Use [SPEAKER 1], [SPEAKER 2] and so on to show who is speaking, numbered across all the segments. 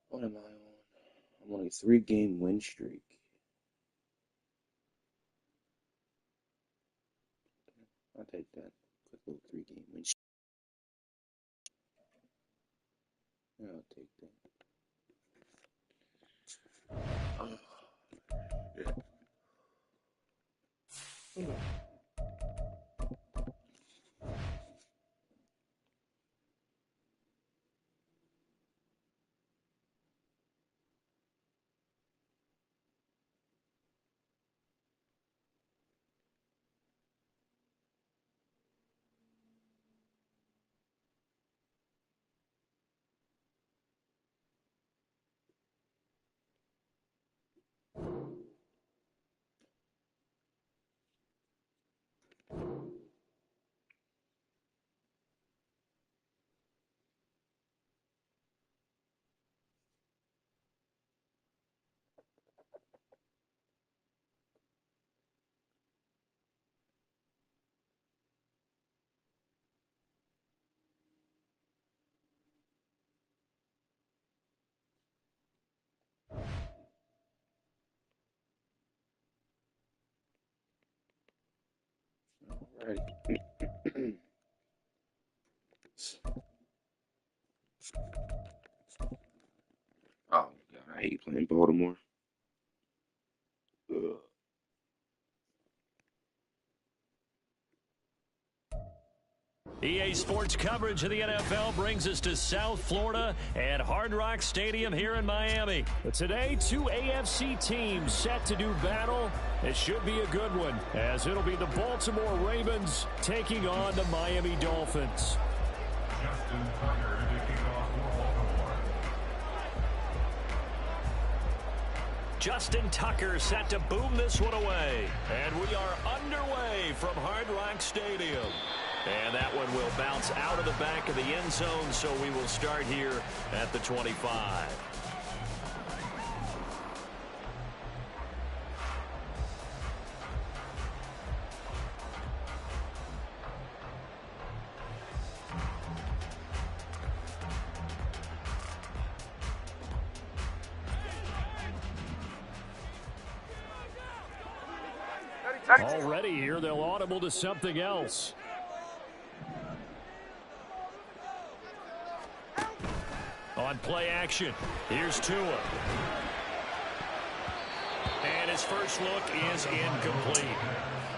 [SPEAKER 1] What am I on? I'm on a 3-game win streak. I'll take that. Quick little 3-game win streak. I'll take that. Oh, yeah. Alrighty. Oh, God, I hate playing Baltimore. Ugh.
[SPEAKER 2] EA Sports coverage of the NFL brings us to South Florida at Hard Rock Stadium here in Miami. But today, two AFC teams set to do battle. It should be a good one, as it'll be the Baltimore Ravens taking on the Miami Dolphins. Justin Tucker set to boom this one away. And we are underway from Hard Rock Stadium. And that one will bounce out of the back of the end zone, so we will start here at the 25. Already here, they'll audible to something else. On play action, here's Tua. And his first look is incomplete.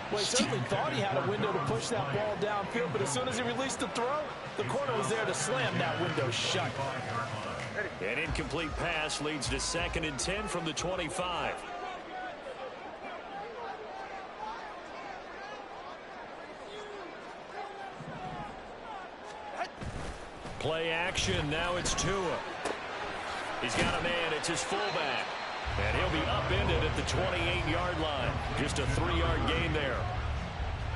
[SPEAKER 3] Well, he certainly thought he had a window to push that ball downfield, but as soon as he released the throw, the corner was there to slam that window shut.
[SPEAKER 2] An incomplete pass leads to 2nd and 10 from the 25. Play action, now it's Tua. He's got a man, it's his fullback. And he'll be upended at the 28-yard line. Just a 3-yard gain there.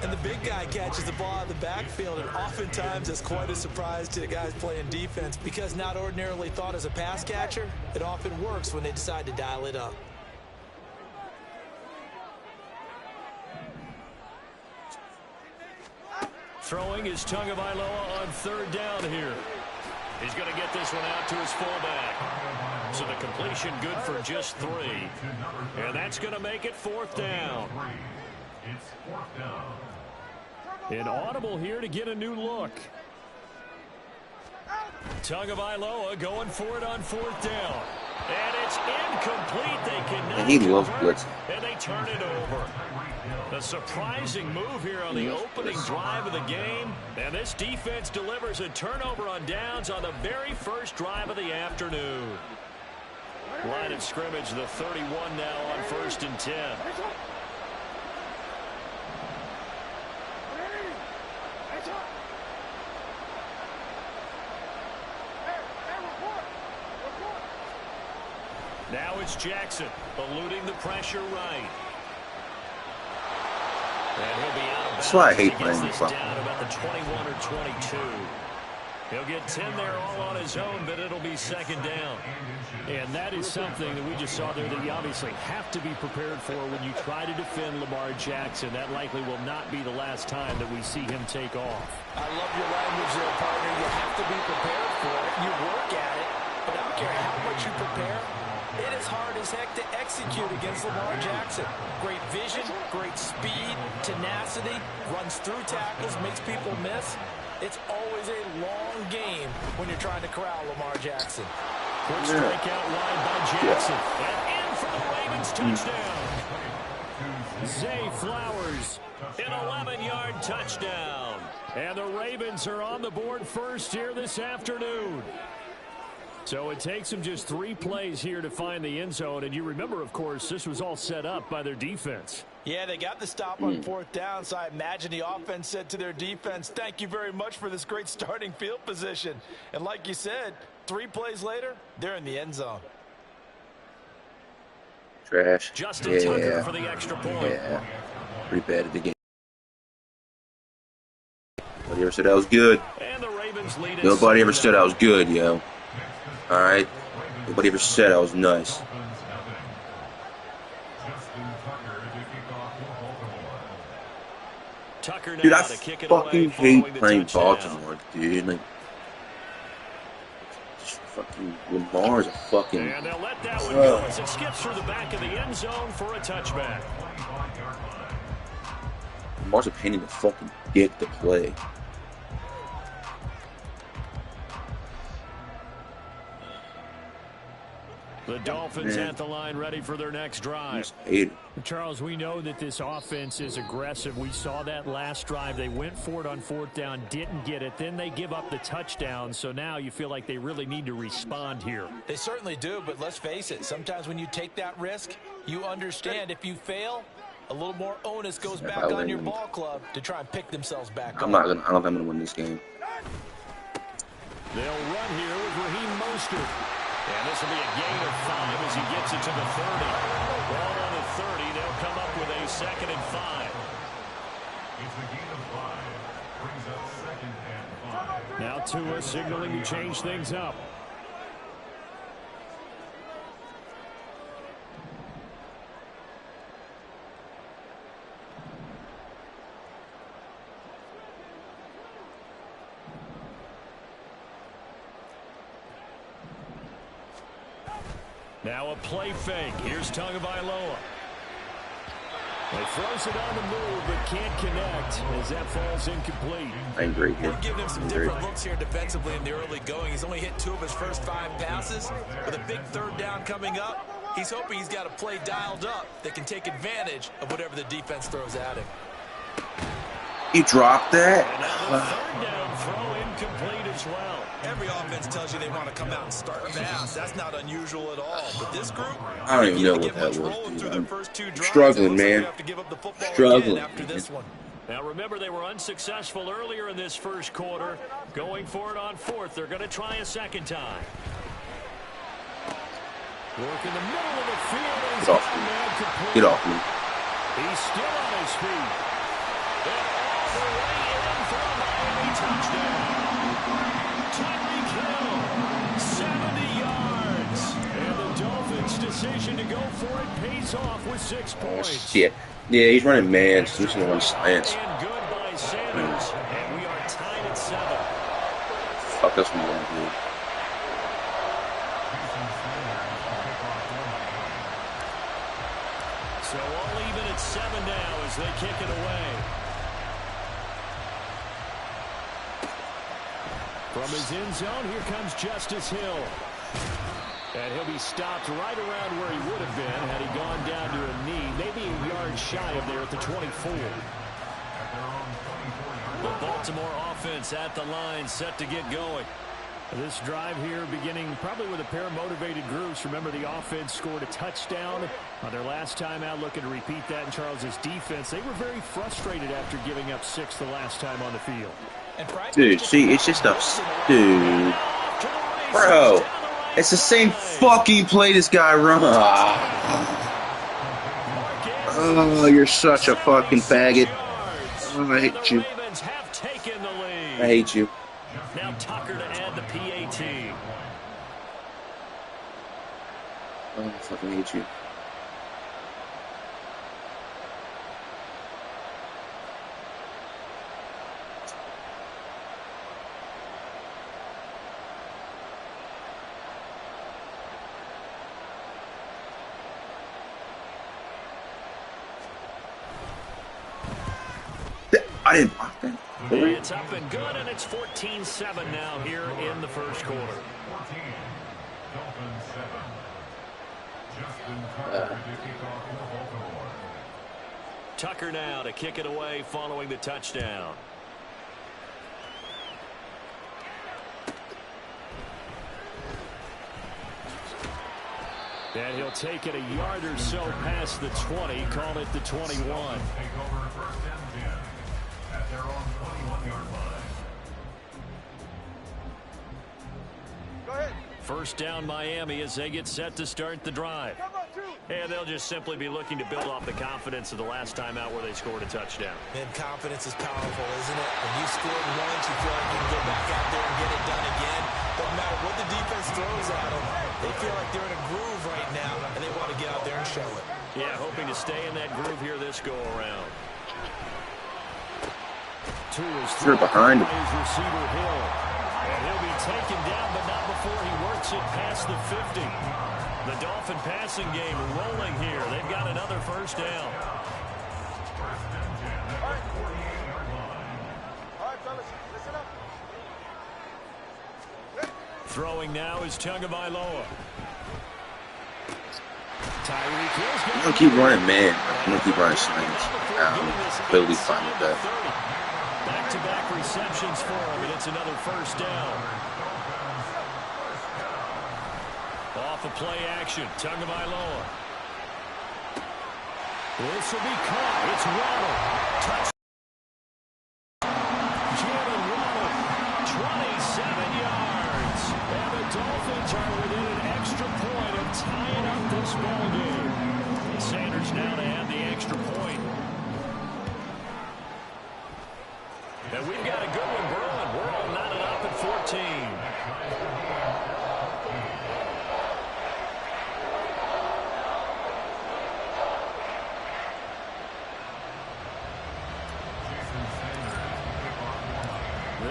[SPEAKER 3] And the big guy catches the ball out of the backfield, and oftentimes it's quite a surprise to the guys playing defense, because not ordinarily thought as a pass catcher, it often works when they decide to dial it up.
[SPEAKER 2] Throwing is Tagovailoa on 3rd down here. He's going to get this one out to his fullback. So the completion good for just 3. And that's going to make it 4th down. An audible here to get a new look. Tagovailoa going for it on 4th down. And it's incomplete. They cannot.
[SPEAKER 1] And he loves blitzing.
[SPEAKER 2] And they turn it over. A surprising move here on the opening drive of the game. And this defense delivers a turnover on downs on the very first drive of the afternoon. Line of scrimmage, the 31 now on 1st and 10. Now it's Jackson, eluding the pressure right. And he'll be out of bounds.
[SPEAKER 1] That's why I hate playing
[SPEAKER 2] this
[SPEAKER 1] this
[SPEAKER 2] down about the 21 or 22. He'll get 10 there all on his own, but it'll be second down. And that is something that we just saw there that you obviously have to be prepared for when you try to defend Lamar Jackson. That likely will not be the last time that we see him take off.
[SPEAKER 3] I love your language there, partner. You have to be prepared for it. You work at it, but I don't care how much you prepare. It is hard as heck to execute against Lamar Jackson. Great vision, great speed, tenacity, runs through tackles, makes people miss. It's always a long game when you're trying to corral Lamar Jackson.
[SPEAKER 2] Quick strike out wide by Jackson. And in for the Ravens touchdown. Zay Flowers, an 11-yard touchdown. And the Ravens are on the board first here this afternoon. So it takes them just 3 plays here to find the end zone. And you remember, of course, this was all set up by their defense.
[SPEAKER 3] Yeah, they got the stop on 4th down, so I imagine the offense said to their defense, thank you very much for this great starting field position. And like you said, 3 plays later, they're in the end zone.
[SPEAKER 1] Trash.
[SPEAKER 2] Justin Tucker for the extra point.
[SPEAKER 1] Yeah. Pretty bad at the game. Nobody ever said that was good.
[SPEAKER 2] And the Ravens lead.
[SPEAKER 1] Nobody ever said I was good, yo. Alright? Nobody ever said I was nice.
[SPEAKER 2] Tucker
[SPEAKER 1] Dude,
[SPEAKER 2] now
[SPEAKER 1] I
[SPEAKER 2] to kick it
[SPEAKER 1] fucking
[SPEAKER 2] away
[SPEAKER 1] hate playing
[SPEAKER 2] touchdown.
[SPEAKER 1] Baltimore, dude. Like, just fucking Lamar's a fucking.
[SPEAKER 2] And they'll let that one go as it skips through the back of the end zone for a touchback.
[SPEAKER 1] Lamar's a pain in the fucking dick to play.
[SPEAKER 2] The Dolphins at the line ready for their next drive.
[SPEAKER 4] Charles, we know that this offense is aggressive. We saw that last drive. They went for it on 4th down, didn't get it. Then they give up the touchdown. So now you feel like they really need to respond here.
[SPEAKER 3] They certainly do, but let's face it. Sometimes when you take that risk, you understand if you fail, a little more onus goes back on your ball club to try and pick themselves back up.
[SPEAKER 1] I don't think I'm going to win this game.
[SPEAKER 2] They'll run here with Raheem Mostert. And this will be a gain of 5 as he gets it to the 30. Ball on the 30. They'll come up with a 2nd and 5.
[SPEAKER 5] It's a gain of 5. Brings up 2nd and 5.
[SPEAKER 4] Now Tua signaling to change things up.
[SPEAKER 2] Now a play fake. Here's Tagovailoa. He throws it on the move, but can't connect as that falls incomplete.
[SPEAKER 1] I agree.
[SPEAKER 3] We're giving him some different looks here defensively in the early going. He's only hit 2 of his first 5 passes. With a big 3rd down coming up, he's hoping he's got a play dialed up that can take advantage of whatever the defense throws at him.
[SPEAKER 1] You dropped that?
[SPEAKER 2] Another 3rd down throw incomplete as well.
[SPEAKER 3] Every offense tells you they want to come out and start fast. That's not unusual at all. But this group,
[SPEAKER 1] I don't even know what that was, dude. I'm struggling, man. Struggling.
[SPEAKER 2] After this one. Now remember, they were unsuccessful earlier in this first quarter. Going for it on 4th. They're going to try a 2nd time. Work in the middle of the field.
[SPEAKER 1] Get off me. Get off me.
[SPEAKER 2] He's still on his feet. And all the way in for a Miami touchdown. Tyreek Hill, 70 yards. And the Dolphins' decision to go for it pays off with 6 points.
[SPEAKER 1] Oh, shit. Yeah, he's running man. So he's going to run slants.
[SPEAKER 2] And good by Sanders. And we are tied at 7.
[SPEAKER 1] Fuck, that's what we want to do.
[SPEAKER 2] So all even at 7 now as they kick it away. From his end zone, here comes Justice Hill. And he'll be stopped right around where he would have been had he gone down to a knee, maybe a yard shy of there at the 24. The Baltimore offense at the line, set to get going.
[SPEAKER 4] This drive here beginning probably with a pair of motivated groups. Remember, the offense scored a touchdown on their last time out, looking to repeat that in Charles's defense. They were very frustrated after giving up 6 the last time on the field.
[SPEAKER 1] Dude, see, it's just a... Dude. Bro. It's the same fucking play this guy runs. Oh, you're such a fucking faggot. Oh, I hate you. I hate you.
[SPEAKER 2] Now Tucker to add the PAT.
[SPEAKER 1] Oh, I fucking hate you. I didn't block that.
[SPEAKER 2] It's up and good, and it's 14-7 now here in the first quarter.
[SPEAKER 5] 14, Dolphins 7. Justin Tucker to kick off for Baltimore.
[SPEAKER 2] Tucker now to kick it away following the touchdown. And he'll take it a yard or so past the 20, call it the 21.
[SPEAKER 5] Take over first and 10 at their own 21-yard line.
[SPEAKER 6] Go ahead.
[SPEAKER 2] First down Miami as they get set to start the drive. And they'll just simply be looking to build off the confidence of the last time out where they scored a touchdown.
[SPEAKER 3] And confidence is powerful, isn't it? When you scored once, you feel like you can go back out there and get it done again. Doesn't matter what the defense throws at them. They feel like they're in a groove right now, and they want to get out there and show it.
[SPEAKER 2] Yeah, hoping to stay in that groove here this go-around.
[SPEAKER 1] They're behind him.
[SPEAKER 2] Receiver Hill. And he'll be taken down, but not before he works it past the 50. The Dolphin passing game rolling here. They've got another first down.
[SPEAKER 6] All right, fellas, listen up.
[SPEAKER 2] Throwing now is Tagovailoa.
[SPEAKER 1] I'm gonna keep running, man. I'm gonna keep running slants. I'm totally fine with that.
[SPEAKER 2] Back-to-back receptions for him, and it's another first down. Off of play action, Tagovailoa. This will be caught. It's Waddle. Touch. Jalen Waddle, 27 yards. And the Dolphins are within an extra point of tying up this ballgame. Sanders now to add the extra point. And we've got a good one brewing. We're all knotted up at 14.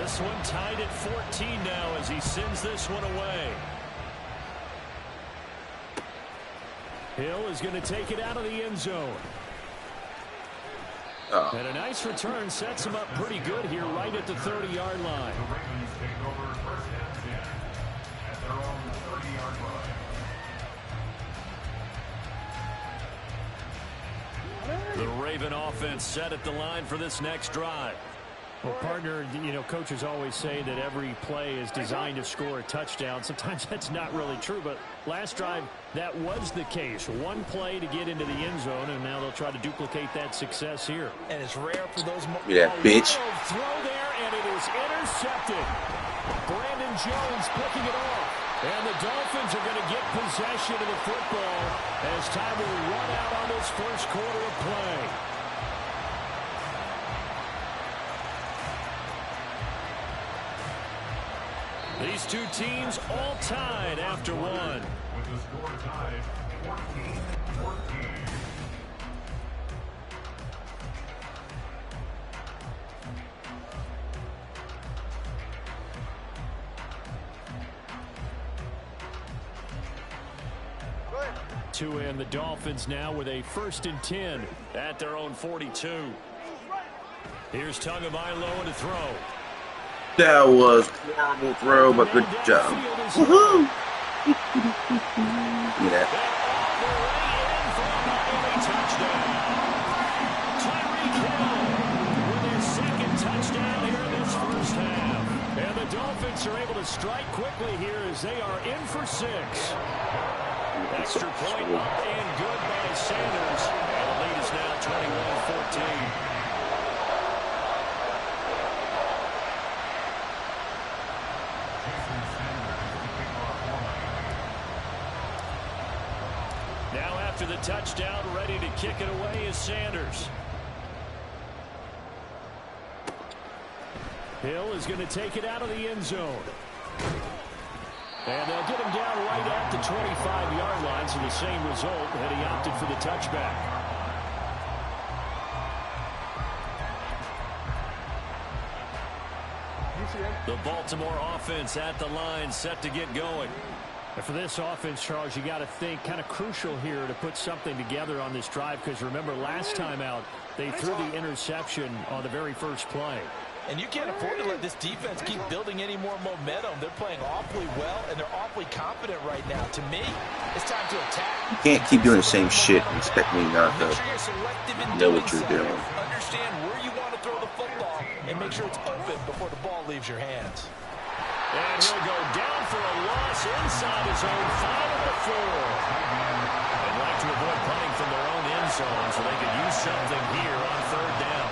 [SPEAKER 2] This one tied at 14 now as he sends this one away. Hill is going to take it out of the end zone. And a nice return sets him up pretty good here right at the 30-yard line.
[SPEAKER 5] The Ravens take over first and 10 at their own 30-yard line.
[SPEAKER 2] The Raven offense set at the line for this next drive.
[SPEAKER 4] Well, partner, you know, coaches always say that every play is designed to score a touchdown. Sometimes that's not really true, but last drive, that was the case. One play to get into the end zone, and now they'll try to duplicate that success here.
[SPEAKER 3] And it's rare for those moments.
[SPEAKER 1] Look at that bitch.
[SPEAKER 2] Throw there, and it is intercepted. Brandon Jones picking it off. And the Dolphins are going to get possession of the football as time will run out on this first quarter of play. These two teams all tied after one.
[SPEAKER 5] With the score tied 14-14.
[SPEAKER 2] To end the Dolphins now with a 1st and 10 at their own 42. Here's Tagovailoa to throw.
[SPEAKER 1] That was a horrible throw, but good job. Woohoo! Yeah.
[SPEAKER 2] Tyreek Hill with his second touchdown here in this first half. And the Dolphins are able to strike quickly here as they are in for 6. Extra point up and good by Sanders. And the lead is now 21-14. Now after the touchdown, ready to kick it away is Sanders. Hill is going to take it out of the end zone. And they'll get him down right at the 25-yard line, so the same result, and he opted for the touchback. The Baltimore offense at the line, set to get going.
[SPEAKER 4] And for this offense, Charles, you got to think kind of crucial here to put something together on this drive, because remember last time out, they threw the interception on the very first play.
[SPEAKER 3] And you can't afford to let this defense keep building any more momentum. They're playing awfully well, and they're awfully confident right now. To me, it's time to attack.
[SPEAKER 1] You can't keep doing the same shit and expect me not to know what you're doing.
[SPEAKER 3] Understand where you want to throw the football, and make sure it's open before the ball leaves your hands.
[SPEAKER 2] And he'll go down for a loss inside his own 5 They'd like to avoid punting from their own end zone so they could use something here on third down.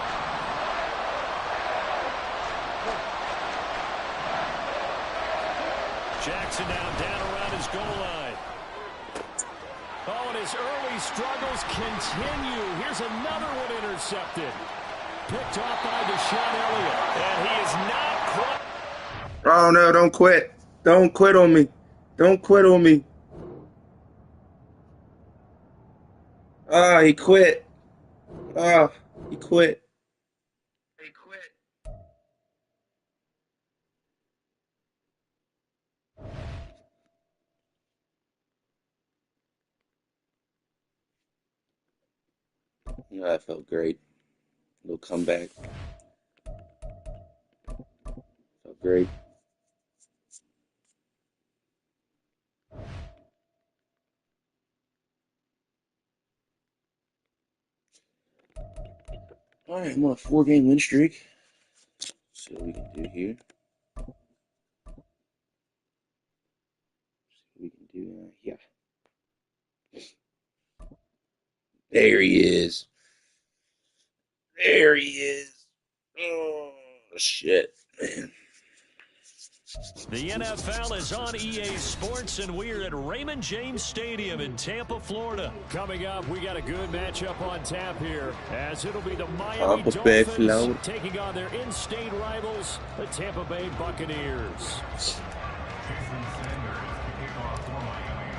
[SPEAKER 2] Jackson now down around his goal line. Oh, and his early struggles continue. Here's another one intercepted. Picked off by Deshaun Elliott. And he is not quite.
[SPEAKER 1] Oh, no, don't quit. Don't quit on me. Don't quit on me. Ah, he quit. Ah, he quit. He quit. Yeah, that felt great. Little comeback. Felt great. All right, I'm on a 4-game win streak. Let's see what we can do here. See what we can do. Yeah. There he is. There he is. Oh, shit, man.
[SPEAKER 2] The NFL is on EA Sports, and we're at Raymond James Stadium in Tampa, Florida. Coming up, we got a good matchup on tap here, as it'll be the Miami Dolphins taking on their in-state rivals, the Tampa Bay Buccaneers.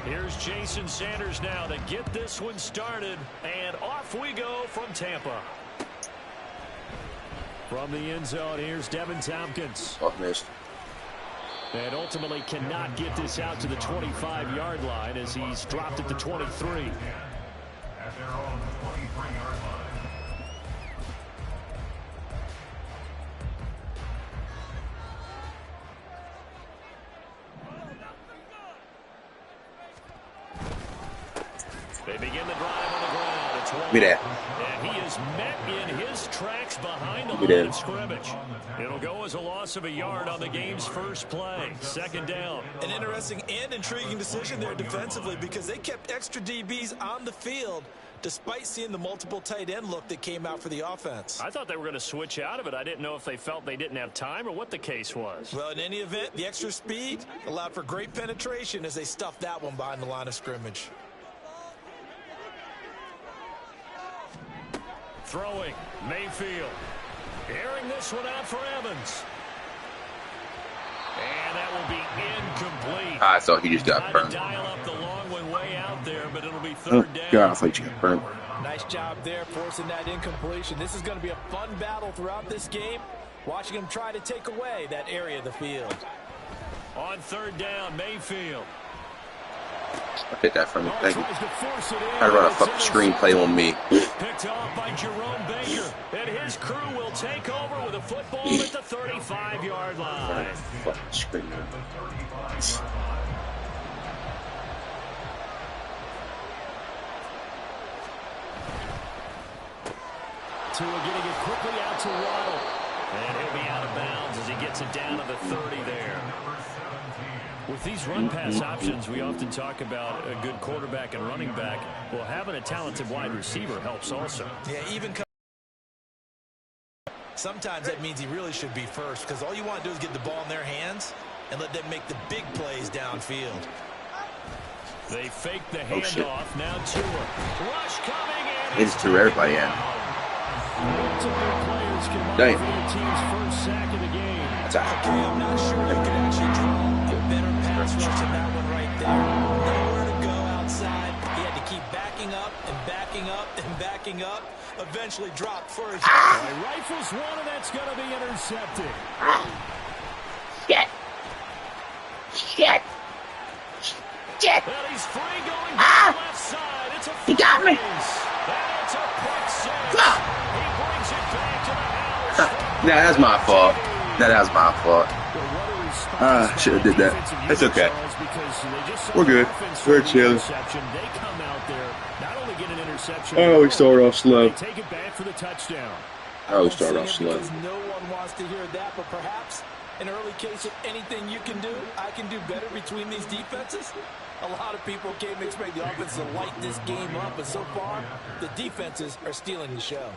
[SPEAKER 2] Here's Jason Sanders now to get this one started, and off we go from Tampa. From the end zone, here's Devin Tompkins.
[SPEAKER 1] Oh, missed.
[SPEAKER 2] And ultimately cannot get this out to the 25-yard line as he's dropped at the 23.
[SPEAKER 5] At their own 23-yard line.
[SPEAKER 2] They begin the drive on the ground. It's one.
[SPEAKER 1] Be there.
[SPEAKER 2] And he is met in his tracks behind the line of scrimmage. It'll go as a loss of a yard on the game's first play. Second down.
[SPEAKER 3] An interesting and intriguing decision there defensively, because they kept extra DBs on the field despite seeing the multiple tight end look that came out for the offense.
[SPEAKER 2] I thought they were going to switch out of it. I didn't know if they felt they didn't have time or what the case was.
[SPEAKER 3] Well, in any event, the extra speed allowed for great penetration as they stuffed that one behind the line of scrimmage.
[SPEAKER 2] Throwing, Mayfield. Airing this one out for Evans. And that will be incomplete.
[SPEAKER 1] I thought he just got burned.
[SPEAKER 2] Dial up the long one way out there, but it'll be third down.
[SPEAKER 1] God, I thought you got burned.
[SPEAKER 3] Nice job there forcing that incompletion. This is going to be a fun battle throughout this game. Watching him try to take away that area of the field.
[SPEAKER 2] On third down, Mayfield.
[SPEAKER 1] I hit that from me. Thank you. I run a fucking screenplay on me.
[SPEAKER 2] Picked off by Jerome Baker. And his crew will take over with a football at the 35-yard line.
[SPEAKER 1] Fucking screenplay.
[SPEAKER 2] Tua getting it quickly out to Waddle. And he'll be out of bounds as he gets it down to the 30 there. With these run-pass options, we often talk about a good quarterback and running back. Well, having a talented wide receiver helps also.
[SPEAKER 3] Yeah, even sometimes that means he really should be first, because all you want to do is get the ball in their hands and let them make the big plays downfield.
[SPEAKER 2] They fake the
[SPEAKER 1] Oh, shit.
[SPEAKER 2] handoff. Now Tua. Rush coming in.
[SPEAKER 1] He just threw everybody in.
[SPEAKER 2] Multiple players combined
[SPEAKER 1] Dang.
[SPEAKER 2] for their team's first sack of the game.
[SPEAKER 1] That's all right.
[SPEAKER 3] I'm not sure you can actually draw a better pass rush than that one right there. Nowhere to go outside. He had to keep backing up and backing up and backing up. Eventually dropped for his...
[SPEAKER 2] Rifles one, and that's going to be intercepted.
[SPEAKER 1] Shit. Shit. Shit.
[SPEAKER 2] Well, he's free going down the left side. It's a
[SPEAKER 1] He got me.
[SPEAKER 2] And it's a pick six. He brings it back to the house.
[SPEAKER 1] Nah, that's my fault. That was my fault. Should have did that. That's okay. We're good. We're chill.
[SPEAKER 2] They come out there, not only get an interception.
[SPEAKER 1] Oh, we started off slow.
[SPEAKER 2] They take it back for the touchdown.
[SPEAKER 1] Oh, we started off slow.
[SPEAKER 3] Because no one wants to hear that, but perhaps an early case of anything you can do, I can do better between these defenses. A lot of people came to expect the offense to light this game up, but so far, the defenses are stealing the show.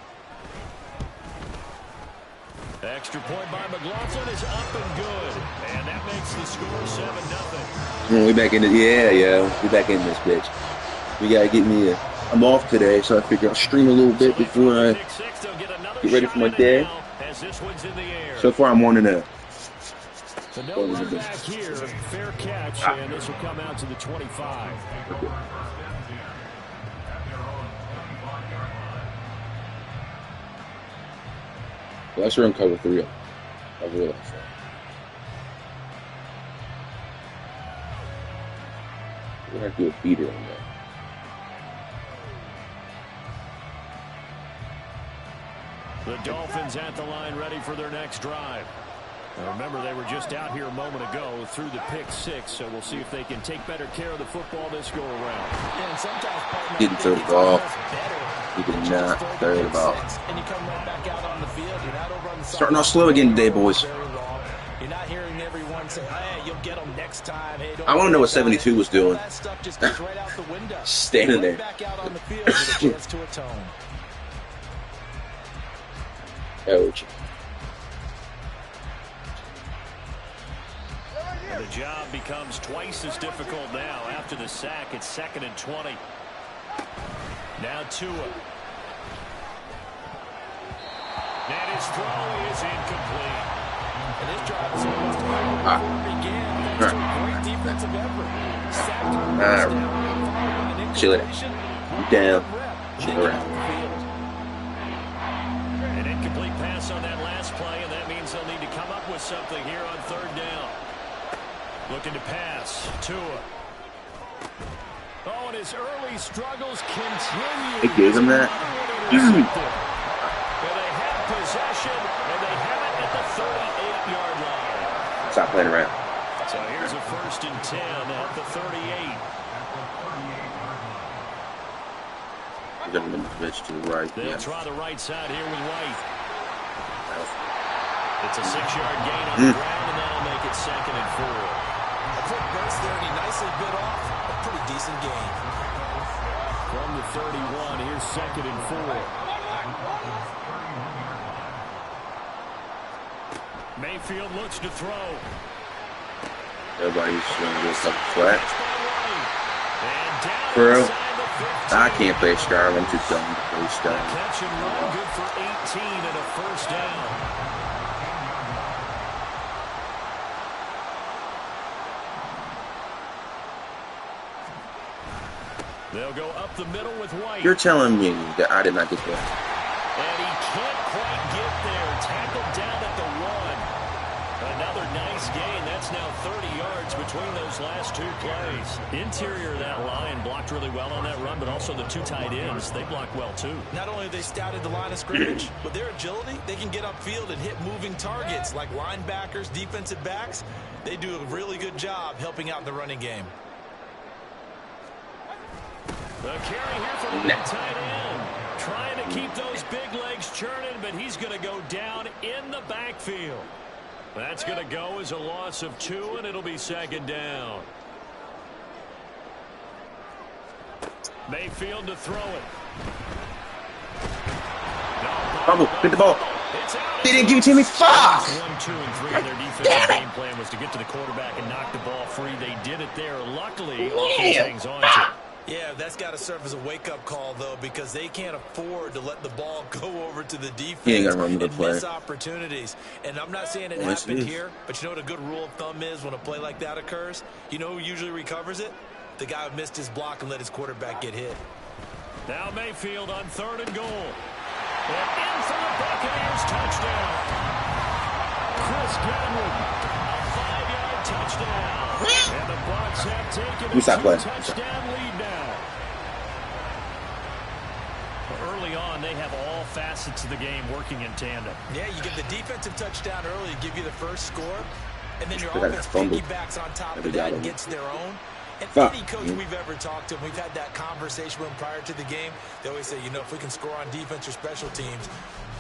[SPEAKER 2] The extra point by McLaughlin is up and good. And that makes the score 7-0.
[SPEAKER 1] We back in it. Yeah. We back in this bitch. We gotta get me I'm off today, so I figure I'll stream a little bit before I get ready for my day. So far, I'm 1-0.
[SPEAKER 2] So no run back here. Fair catch, and this will come out to the 25.
[SPEAKER 1] Okay. Well, let's run cover 3. I realized that. We're going to do a beater on that.
[SPEAKER 2] The Dolphins at the line ready for their next drive. Now remember, they were just out here a moment ago through the pick 6, so we'll see if they can take better care of the football this go around.
[SPEAKER 3] And sometimes
[SPEAKER 1] Didn't throw the ball. He did not throw the ball.
[SPEAKER 3] And you come right back out on the field. You're not over on the
[SPEAKER 1] Starting off slow again today, boys.
[SPEAKER 3] You're not hearing everyone say, hey, you'll get them next time. Hey,
[SPEAKER 1] I want to know what 72 was doing.
[SPEAKER 3] That stuff just goes right out the window.
[SPEAKER 1] Standing there.
[SPEAKER 3] Back out on the field with a chance to atone.
[SPEAKER 1] Ouch.
[SPEAKER 2] The job becomes twice as difficult now. After the sack, it's 2nd and 20. Now Tua. And his throw is incomplete.
[SPEAKER 3] And this drive is almost over before it began. Thanks to a great defensive effort. Sacked on first down. An
[SPEAKER 1] Chill it.
[SPEAKER 3] incompletion.
[SPEAKER 1] Down.
[SPEAKER 3] They
[SPEAKER 1] Chill
[SPEAKER 3] get
[SPEAKER 1] around.
[SPEAKER 3] off the field.
[SPEAKER 2] An incomplete pass on that last play, and that means they'll need to come up with something here on 3rd down. Looking to pass. Tua. Oh, and his early struggles continue.
[SPEAKER 1] They gave him that.
[SPEAKER 2] And they have possession, and they have it at the 38-yard line.
[SPEAKER 1] Stop playing around.
[SPEAKER 2] So here's a 1st and 10 at the 38.
[SPEAKER 1] We're going to switch to the right.
[SPEAKER 2] They'll
[SPEAKER 1] Yeah.
[SPEAKER 2] try the right side here with White. It's a 6-yard gain on the ground, and that'll make it 2nd and 4.
[SPEAKER 3] A quick burst there, and he nicely bit off a pretty decent gain.
[SPEAKER 2] From the 31, here's 2nd and 4. Mayfield looks to throw.
[SPEAKER 1] Everybody's going to go something flat.
[SPEAKER 2] And down
[SPEAKER 1] Bro,
[SPEAKER 2] inside the 15.
[SPEAKER 1] I can't play Star. I'm too dumb to play Star.
[SPEAKER 2] Catch and run, good for 18 and a 1st down. They'll go up the middle with White.
[SPEAKER 1] You're telling me that I did not get that.
[SPEAKER 2] And he can't quite get there. Tackled down at the 1. Another nice gain. That's now 30 yards between those last 2 plays. Interior of that line blocked really well on that run, but also the 2 tight ends, they blocked well too.
[SPEAKER 3] Not only have they scouted the line of scrimmage, but their agility, they can get upfield and hit moving targets like linebackers, defensive backs. They do a really good job helping out in the running game.
[SPEAKER 2] The carry here from the tight end. Trying to keep those big legs churning, but he's going to go down in the backfield. That's going to go as a loss of 2, and it'll be 2nd down. Mayfield to throw it.
[SPEAKER 1] Bubble, get the ball. They didn't give it to me. Fuck!
[SPEAKER 2] 1, 2, and 3 of their defensive game plan was to get to the quarterback and knock the ball free. They did it there. Luckily, offense hangs on to it.
[SPEAKER 3] Yeah, that's got to serve as a wake-up call, though, because they can't afford to let the ball go over to the defense
[SPEAKER 1] and
[SPEAKER 3] miss opportunities. And I'm not saying it happened here, but you know what a good rule of thumb is when a play like that occurs? You know who usually recovers it? The guy who missed his block and let his quarterback get hit.
[SPEAKER 2] Now Mayfield on 3rd and goal. And in for the Buccaneers touchdown. Chris Godwin, a 5-yard touchdown. And the Bucs have taken a 2-touchdown lead now. Early on, they have all facets of the game working in tandem.
[SPEAKER 3] Yeah, you get the defensive touchdown early to give you the first score, and then your offense piggybacks on top of that and gets their own. And any coach we've ever talked to, we've had that conversation with them prior to the game. They always say, you know, if we can score on defense or special teams,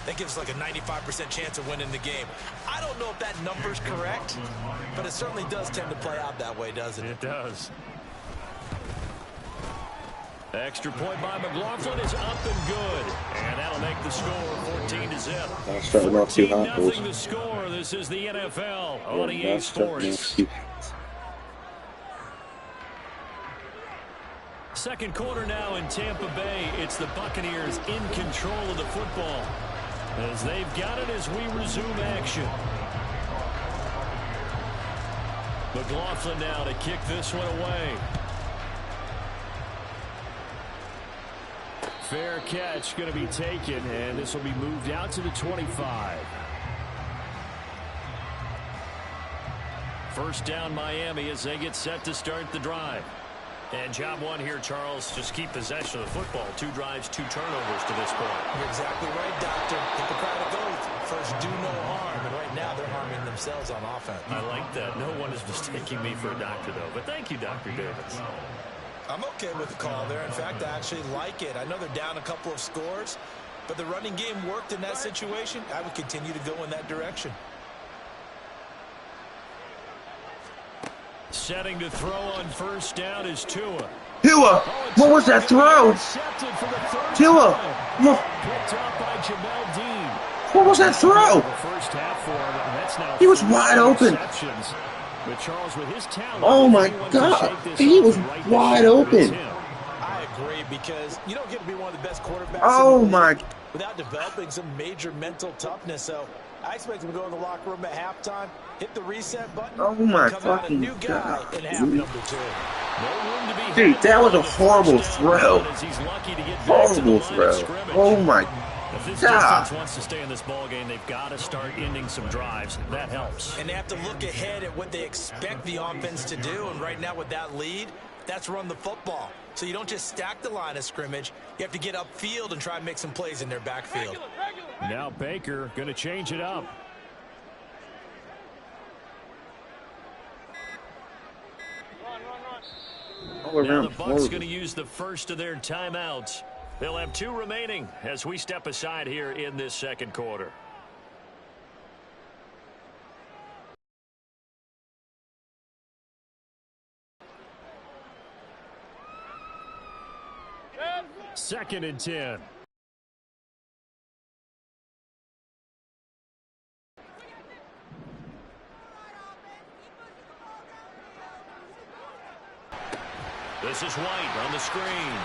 [SPEAKER 3] that gives us like a 95% chance of winning the game. I don't know if that number's correct, but it certainly does tend to play out that way, doesn't it?
[SPEAKER 2] It does. Extra point by McLaughlin is up and good. And that'll make the score 14-0. 14-0 the score. This is the NFL on EA Sports. Second quarter now in Tampa Bay. It's the Buccaneers in control of the football as they've got it as we resume action. McLaughlin now to kick this one away. Fair catch going to be taken, and this will be moved out to the 25. First down Miami as they get set to start the drive. And job one here, Charles, just keep possession of the football. 2 drives, 2 turnovers to this point.
[SPEAKER 3] You're exactly right, Doctor. Hippocratic oath. First, do no harm. And right now, they're harming themselves on offense.
[SPEAKER 2] I like that. No one is mistaking me for a doctor, though. But thank you, Dr. Davis.
[SPEAKER 3] I'm okay with the call there. In fact, I actually like it. I know they're down a couple of scores, but the running game worked in that situation. I would continue to go in that direction.
[SPEAKER 2] Setting to throw on first down is Tua.
[SPEAKER 1] Tua! What was that throw? Tua! What was that throw? He was wide open. Oh my God! He was wide open.
[SPEAKER 3] I agree, because you don't get to be one of the best quarterbacks
[SPEAKER 1] oh my!
[SPEAKER 3] without developing some major mental toughness. So I expect him to go in the locker room at halftime, hit the reset button,
[SPEAKER 1] oh my
[SPEAKER 3] come out a
[SPEAKER 1] fucking
[SPEAKER 3] new guy
[SPEAKER 1] God,
[SPEAKER 3] in half number 2.
[SPEAKER 1] Dude, that was a horrible throw. Horrible throw. Oh my
[SPEAKER 2] If this
[SPEAKER 1] God.
[SPEAKER 2] defense wants to stay in this ball game, they've got to start ending some drives. That helps.
[SPEAKER 3] And they have to look ahead at what they expect the offense to do. And right now with that lead, that's run the football. So you don't just stack the line of scrimmage. You have to get upfield and try and make some plays in their backfield.
[SPEAKER 2] Now Baker going to change it up. Now the Bucs going to use the first of their timeouts. They'll have 2 remaining as we step aside here in this second quarter. Second and 10. This is White on the screen.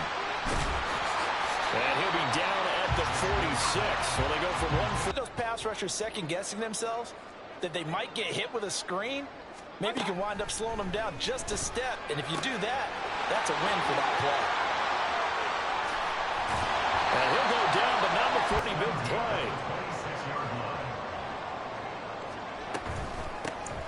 [SPEAKER 2] And he'll be down at the 46. So they go from 1
[SPEAKER 3] Those pass rushers second-guessing themselves, that they might get hit with a screen, maybe you can wind up slowing them down just a step. And if you do that, that's a win for that play.
[SPEAKER 2] And he'll go down, but not before any big play.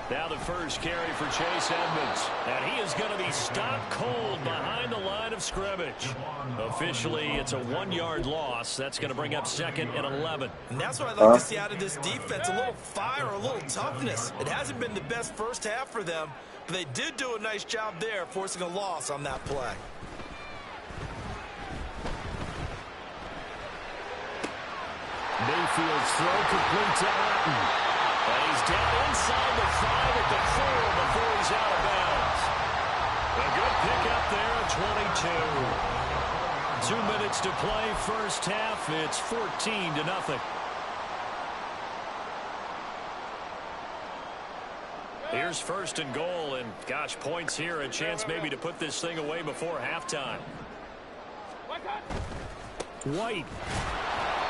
[SPEAKER 2] Now the first carry for Chase Edmonds. And he is going to be stopped cold behind the line of scrimmage. Officially, it's a 1-yard loss. That's going to bring up 2nd and 11.
[SPEAKER 3] And that's what I'd like to see out of this defense. A little fire, a little toughness. It hasn't been the best first half for them, but they did do a nice job there, forcing a loss on that play.
[SPEAKER 2] Mayfield's throw complete to Orton. And he's down inside the 5 at the 4 before he's out of bounds. A good pickup there at 22. 2 minutes to play first half. It's 14-0. Here's first and goal, and gosh, points here, a chance maybe to put this thing away before halftime.
[SPEAKER 4] White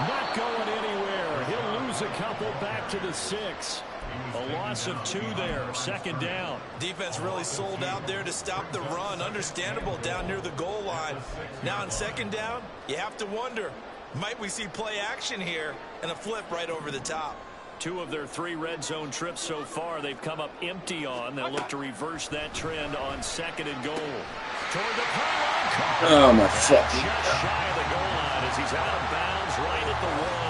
[SPEAKER 4] not going anywhere. He'll lose a couple back to the 6.
[SPEAKER 2] A loss of 2 there, second down.
[SPEAKER 3] Defense really sold out there to stop the run. Understandable down near the goal line. Now on second down, you have to wonder, might we see play action here and a flip right over the top?
[SPEAKER 2] 2 of their 3 red zone trips so far they've come up empty on. They'll look to reverse that trend on second and goal. Toward the pylon.
[SPEAKER 1] Oh, my fuck.
[SPEAKER 2] Just shy of the goal line as he's out of bounds right at the 1.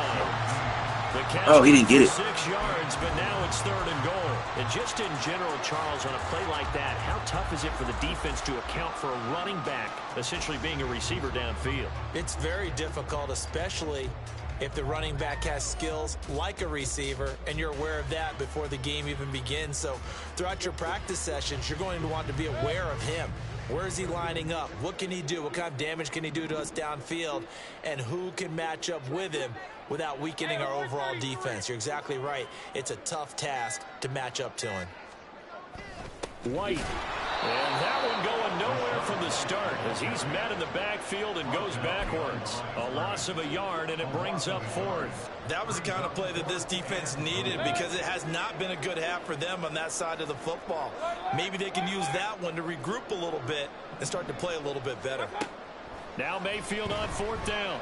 [SPEAKER 2] The catch
[SPEAKER 1] Oh, he didn't get it.
[SPEAKER 2] 6 yards, but now it's third and goal. And just in general, Charles, on a play like that, how tough is it for the defense to account for a running back essentially being a receiver downfield?
[SPEAKER 3] It's very difficult, especially if the running back has skills like a receiver, and you're aware of that before the game even begins. So throughout your practice sessions, you're going to want to be aware of him. Where is he lining up? What can he do? What kind of damage can he do to us downfield? And who can match up with him without weakening our overall defense? You're exactly right. It's a tough task to match up to him.
[SPEAKER 2] White. And that one going nowhere from the start as he's met in the backfield and goes backwards. A loss of a yard, and it brings up 4th.
[SPEAKER 3] That was the kind of play that this defense needed because it has not been a good half for them on that side of the football. Maybe they can use that one to regroup a little bit and start to play a little bit better.
[SPEAKER 2] Now Mayfield on 4th down.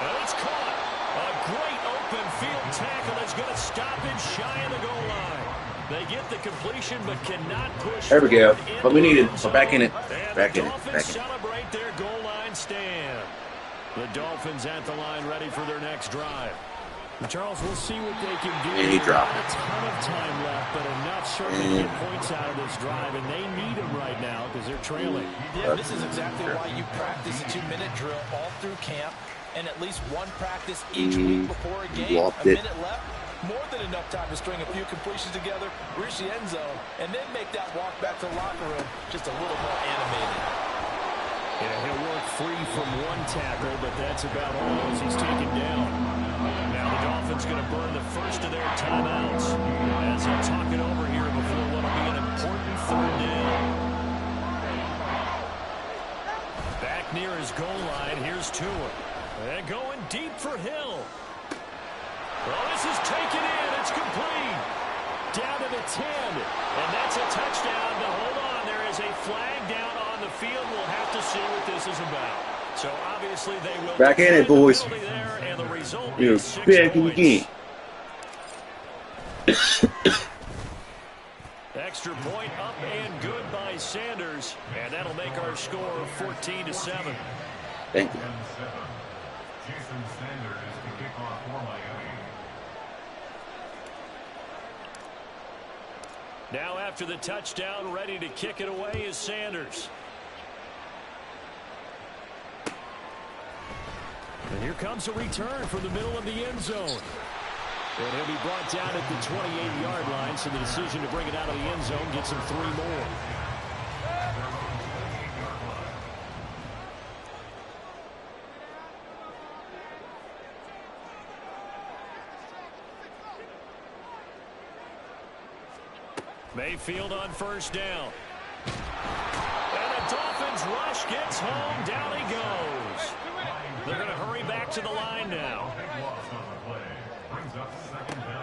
[SPEAKER 2] And it's caught. A great open field tackle that's going to stop him shy of the goal line. They get the completion but cannot push.
[SPEAKER 1] There we go. But we needed. We're back in it. Back in it.
[SPEAKER 2] Dolphins
[SPEAKER 1] Back in it.
[SPEAKER 2] celebrate their goal line stand. The Dolphins at the line ready for their next drive.
[SPEAKER 4] Charles, we'll see what they can do.
[SPEAKER 1] And he dropped
[SPEAKER 4] Not a ton of time left, but enough certainly to get points out of this drive, and they need them right now because they're trailing.
[SPEAKER 7] Yeah, this is exactly why you practice a 2-minute drill all through camp and at least one practice each week before a game. A minute left, more than enough time to string a few completions together, reach the end zone, and then make that walk back to the locker room just a little more animated.
[SPEAKER 4] Yeah, he'll work free from one tackle, but that's about all as he's taken down.
[SPEAKER 2] Now the Dolphins going to burn the first of their timeouts as they'll talk it over here before what will be an important third down. Back near his goal line, here's Tua. And going deep for Hill. Well, this is taken in. It's complete. Down to the 10. And that's a touchdown. But hold on, there is a flag down on the field. We'll have to see what this is about. So obviously they will
[SPEAKER 1] back in it, boys.
[SPEAKER 2] There, and the result
[SPEAKER 1] You're
[SPEAKER 2] is 6
[SPEAKER 1] back
[SPEAKER 2] points.
[SPEAKER 1] again.
[SPEAKER 2] Extra point up and good by Sanders, and that'll make our score 14-7.
[SPEAKER 1] Thank you.
[SPEAKER 5] Jason Sanders to kick off for Miami.
[SPEAKER 2] Now after the touchdown, ready to kick it away is Sanders.
[SPEAKER 4] And here comes a return from the middle of the end zone. And he'll be brought down at the 28-yard line, so the decision to bring it out of the end zone gets him 3 more.
[SPEAKER 2] Mayfield on first down. And the Dolphins rush gets home. Down he goes. They're going to hurry back to the line now.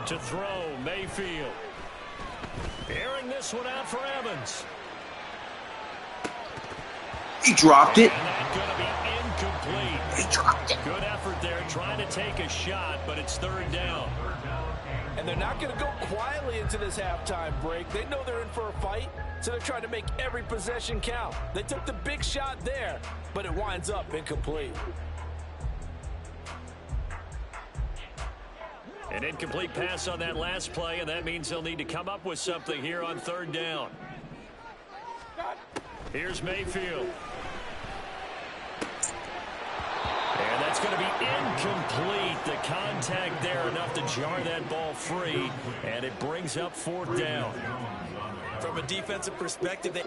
[SPEAKER 2] To throw, Mayfield. Airing this one out for Evans.
[SPEAKER 1] He dropped it.
[SPEAKER 2] And that's going to be incomplete.
[SPEAKER 1] He dropped it.
[SPEAKER 2] Good effort there trying to take a shot, but it's third down.
[SPEAKER 7] And they're not going to go quietly into this halftime break. They know they're in for a fight, so they're trying to make every possession count. They took the big shot there, but it winds up incomplete.
[SPEAKER 2] An incomplete pass on that last play, and that means they'll need to come up with something here on third down. Here's Mayfield. And that's going to be incomplete. The contact there enough to jar that ball free, and it brings up fourth down.
[SPEAKER 3] From a defensive perspective, they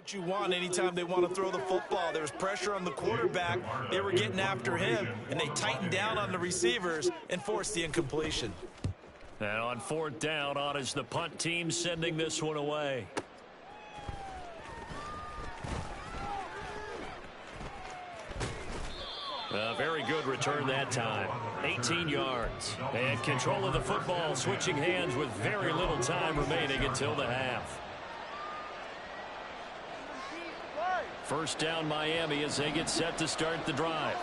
[SPEAKER 3] what you want anytime they want to throw the football. There was pressure on the quarterback. They were getting after him, and they tightened down on the receivers and forced the incompletion.
[SPEAKER 2] And on 4th down, on is the punt team sending this one away. A very good return that time. 18 yards. And control of the football, switching hands with very little time remaining until the half. First down Miami as they get set to start the drive.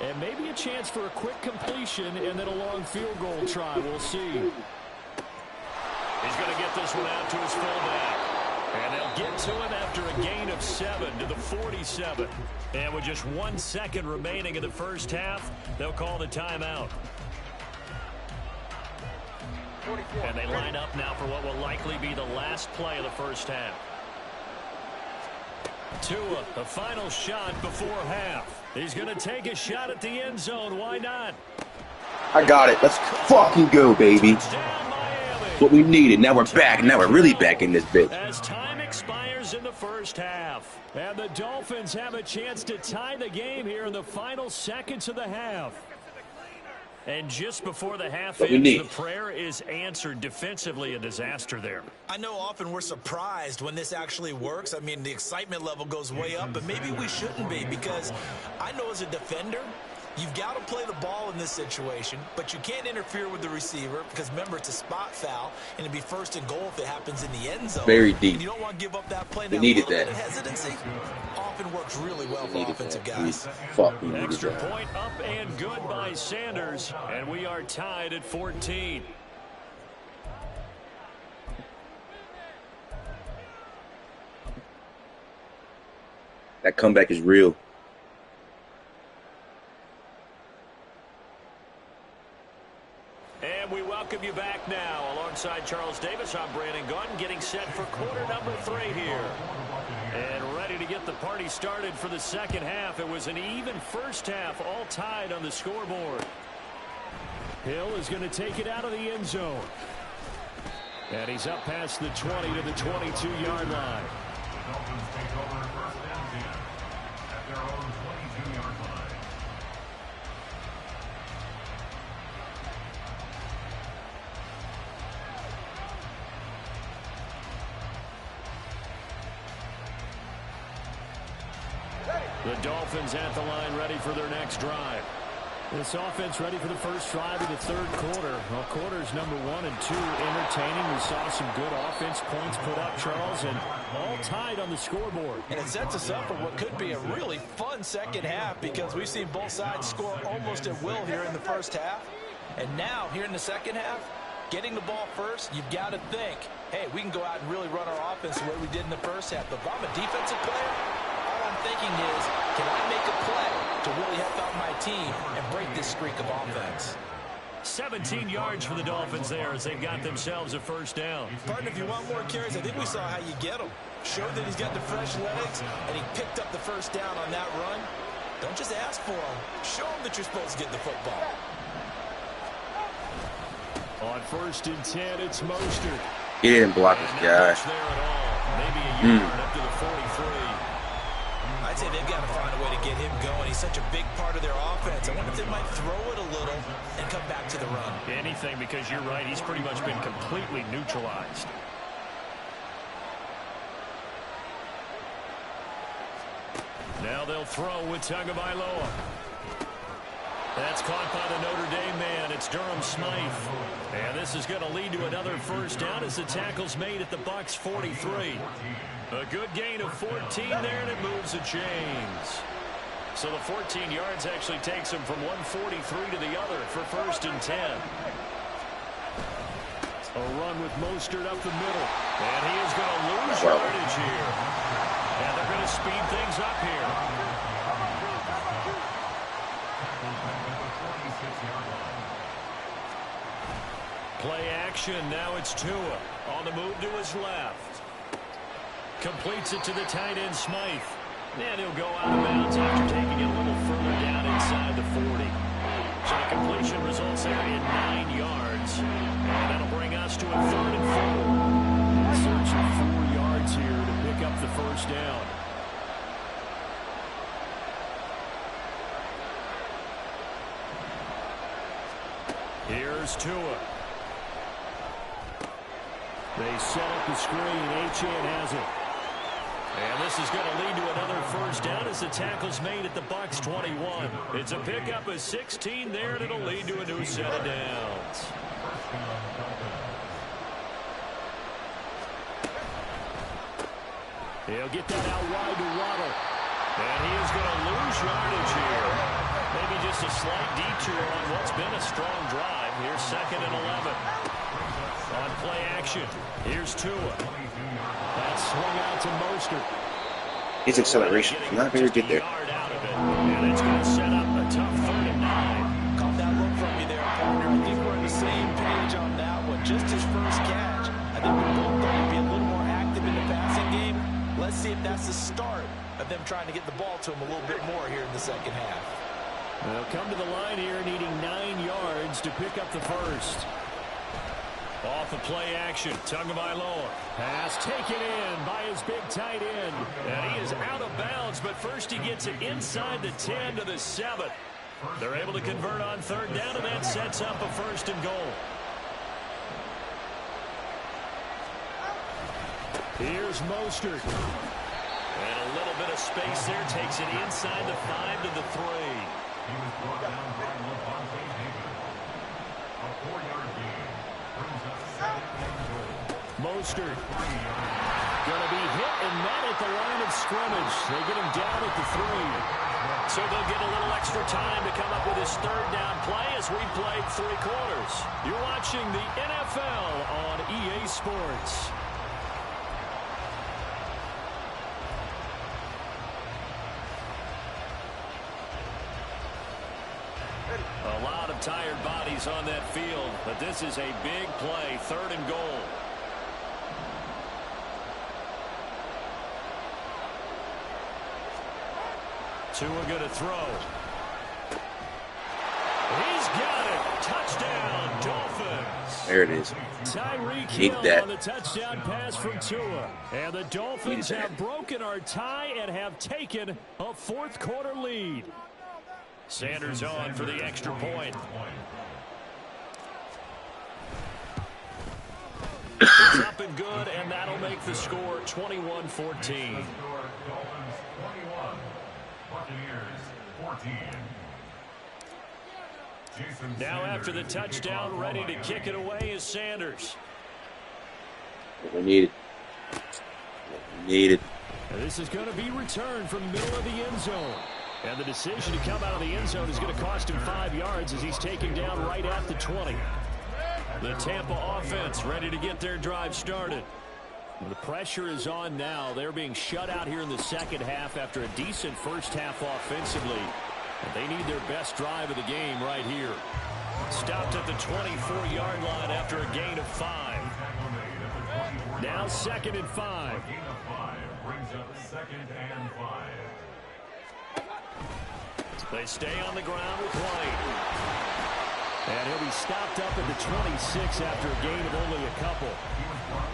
[SPEAKER 4] And maybe a chance for a quick completion and then a long field goal try. We'll see.
[SPEAKER 2] He's going to get this one out to his fullback. And they'll get to him after a gain of 7 to the 47. And with just 1 second remaining in the first half, they'll call the timeout. And they line up now for what will likely be the last play of the first half. Tua, the final shot before half. He's going to take a shot at the end zone. Why not?
[SPEAKER 1] I got it. Let's fucking go, baby. What we needed. Now we're back. Now we're really back in this bitch.
[SPEAKER 2] As time expires in the first half.
[SPEAKER 4] And the Dolphins have a chance to tie the game here in the final seconds of the half.
[SPEAKER 2] And just before the half ends, the prayer is answered. Defensively, a disaster there.
[SPEAKER 3] I know often we're surprised when this actually works. I mean, the excitement level goes way up, but maybe we shouldn't be, because I know as a defender, you've got to play the ball in this situation, but you can't interfere with the receiver because, remember, it's a spot foul, and it'd be 1st and goal if it happens in the end zone.
[SPEAKER 1] Very deep.
[SPEAKER 3] And you don't want to give up that play.
[SPEAKER 1] We needed that.
[SPEAKER 3] Hesitancy often works really well for offensive guys.
[SPEAKER 2] Extra point up and good by Sanders, and we are tied at 14.
[SPEAKER 1] That comeback is real.
[SPEAKER 2] And we welcome you back now. Alongside Charles Davis, I'm Brandon Gunn, getting set for quarter number 3 here. And ready to get the party started for the second half. It was an even first half, all tied on the scoreboard.
[SPEAKER 4] Hill is going to take it out of the end zone. And he's up past the 20 to the 22-yard line.
[SPEAKER 5] The Dolphins take over 1st and 10 at their own 22-yard line.
[SPEAKER 2] The Dolphins at the line, ready for their next drive.
[SPEAKER 4] This offense ready for the first drive of the 3rd quarter. Well, quarters number 1 and 2 entertaining. We saw some good offense points put up, Charles, and all tied on the scoreboard.
[SPEAKER 3] And it sets us up for what could be a really fun second half, because we've seen both sides score almost at will here in the first half. And now, here in the second half, getting the ball first, you've got to think, hey, we can go out and really run our offense the way we did in the first half. But if I'm a defensive player, all I'm thinking is, can I make a play to really help out my team and break this streak of offense?
[SPEAKER 2] 17 yards for the Dolphins there as they've got themselves a first down.
[SPEAKER 3] Partner, if you want more carries, I think we saw how you get him. Showed that he's got the fresh legs, and he picked up the first down on that run. Don't just ask for him. Show him that you're supposed to get the football.
[SPEAKER 4] On 1st and 10, it's Mostert.
[SPEAKER 1] He didn't block his guy.
[SPEAKER 2] Maybe a yard up to the 43.
[SPEAKER 3] I'd say they've got to find a way to get him going. He's such a big part of their offense. I wonder if they might throw it a little and come back to the run.
[SPEAKER 2] Anything, because you're right. He's pretty much been completely neutralized. Now they'll throw with Tagovailoa. That's caught by the Notre Dame man. It's Durham Smythe. And this is going to lead to another first down as the tackle's made at the Bucs 43. A good gain of 14 there, and it moves the chains. So the 14 yards actually takes him from 143 to the other for 1st and 10.
[SPEAKER 4] A run with Mostert up the middle.
[SPEAKER 2] And he is going to lose yardage here. And they're going to speed things up here. Play action. Now it's Tua on the move to his left. Completes it to the tight end, Smythe. And he'll go out of bounds after taking it a little further down inside the 40. So the completion results there in 9 yards. And that'll bring us to a 3rd and 4.
[SPEAKER 4] Searching 4 yards here to pick up the first down. Here's Tua. They set up the screen. Achane has it. And this is going to lead to another first down as the tackle's made at the Bucs 21. It's a pickup of 16 there, and it'll lead to a new set of downs. He'll get that out wide to Waddle. And he is going to lose yardage here. Maybe just a slight detour on what's been a strong drive. Here's 2nd and 11. On play action, here's Tua. That's swung out to Mostert.
[SPEAKER 1] His acceleration is not very good there.
[SPEAKER 4] And it's going to set up a tough 3rd and 9.
[SPEAKER 3] Caught that look from you there, partner. I think we're on the same page on that one. Just his first catch. I think we both thought he'd be a little more active in the passing game. Let's see if that's the start of them trying to get the ball to him a little bit more here in the second half.
[SPEAKER 4] They'll come to the line here needing 9 yards to pick up the first. Off of play action, Tagovailoa. Pass taken in by his big tight end. And he is out of bounds, but first he gets it inside the 10 to the 7. They're able to convert on 3rd down, and that sets up a 1st and goal. Here's Mostert. And a little bit of space there, takes it inside the 5 to the 3.
[SPEAKER 5] He was brought down by Levante David. A 4-yard gain brings up 2nd and goal.
[SPEAKER 4] Mostert going to be hit and not at the line of scrimmage. They get him down at the 3. So they'll get a little extra time to come up with his 3rd down play as we played 3 quarters. You're watching the NFL on EA Sports. A lot of tired bodies on that field, but this is a big play, 3rd and goal. Tua going to throw. He's got it. Touchdown, Dolphins.
[SPEAKER 1] There it is.
[SPEAKER 4] Tyreek Hill on the touchdown pass from Tua. And the Dolphins have broken our tie and have taken a 4th quarter lead. Sanders on for the extra point. It's up and good, and that'll make the score 21-14.
[SPEAKER 5] Dolphins 21, Buccaneers 14.
[SPEAKER 4] Now after the touchdown, ready to kick it away is Sanders.
[SPEAKER 1] We need it. We need it.
[SPEAKER 4] And this is going to be returned from the middle of the end zone. And the decision to come out of the end zone is going to cost him 5 yards as he's taken down right at the 20. The Tampa offense ready to get their drive started. The pressure is on now. They're being shut out here in the second half after a decent first half offensively. And they need their best drive of the game right here. Stopped at the 24-yard line after a gain of 5. Now 2nd and 5.
[SPEAKER 5] Gain of 5 brings up 2nd and 5.
[SPEAKER 4] They stay on the ground with White. And he'll be stopped up at the 26 after a gain of only a couple.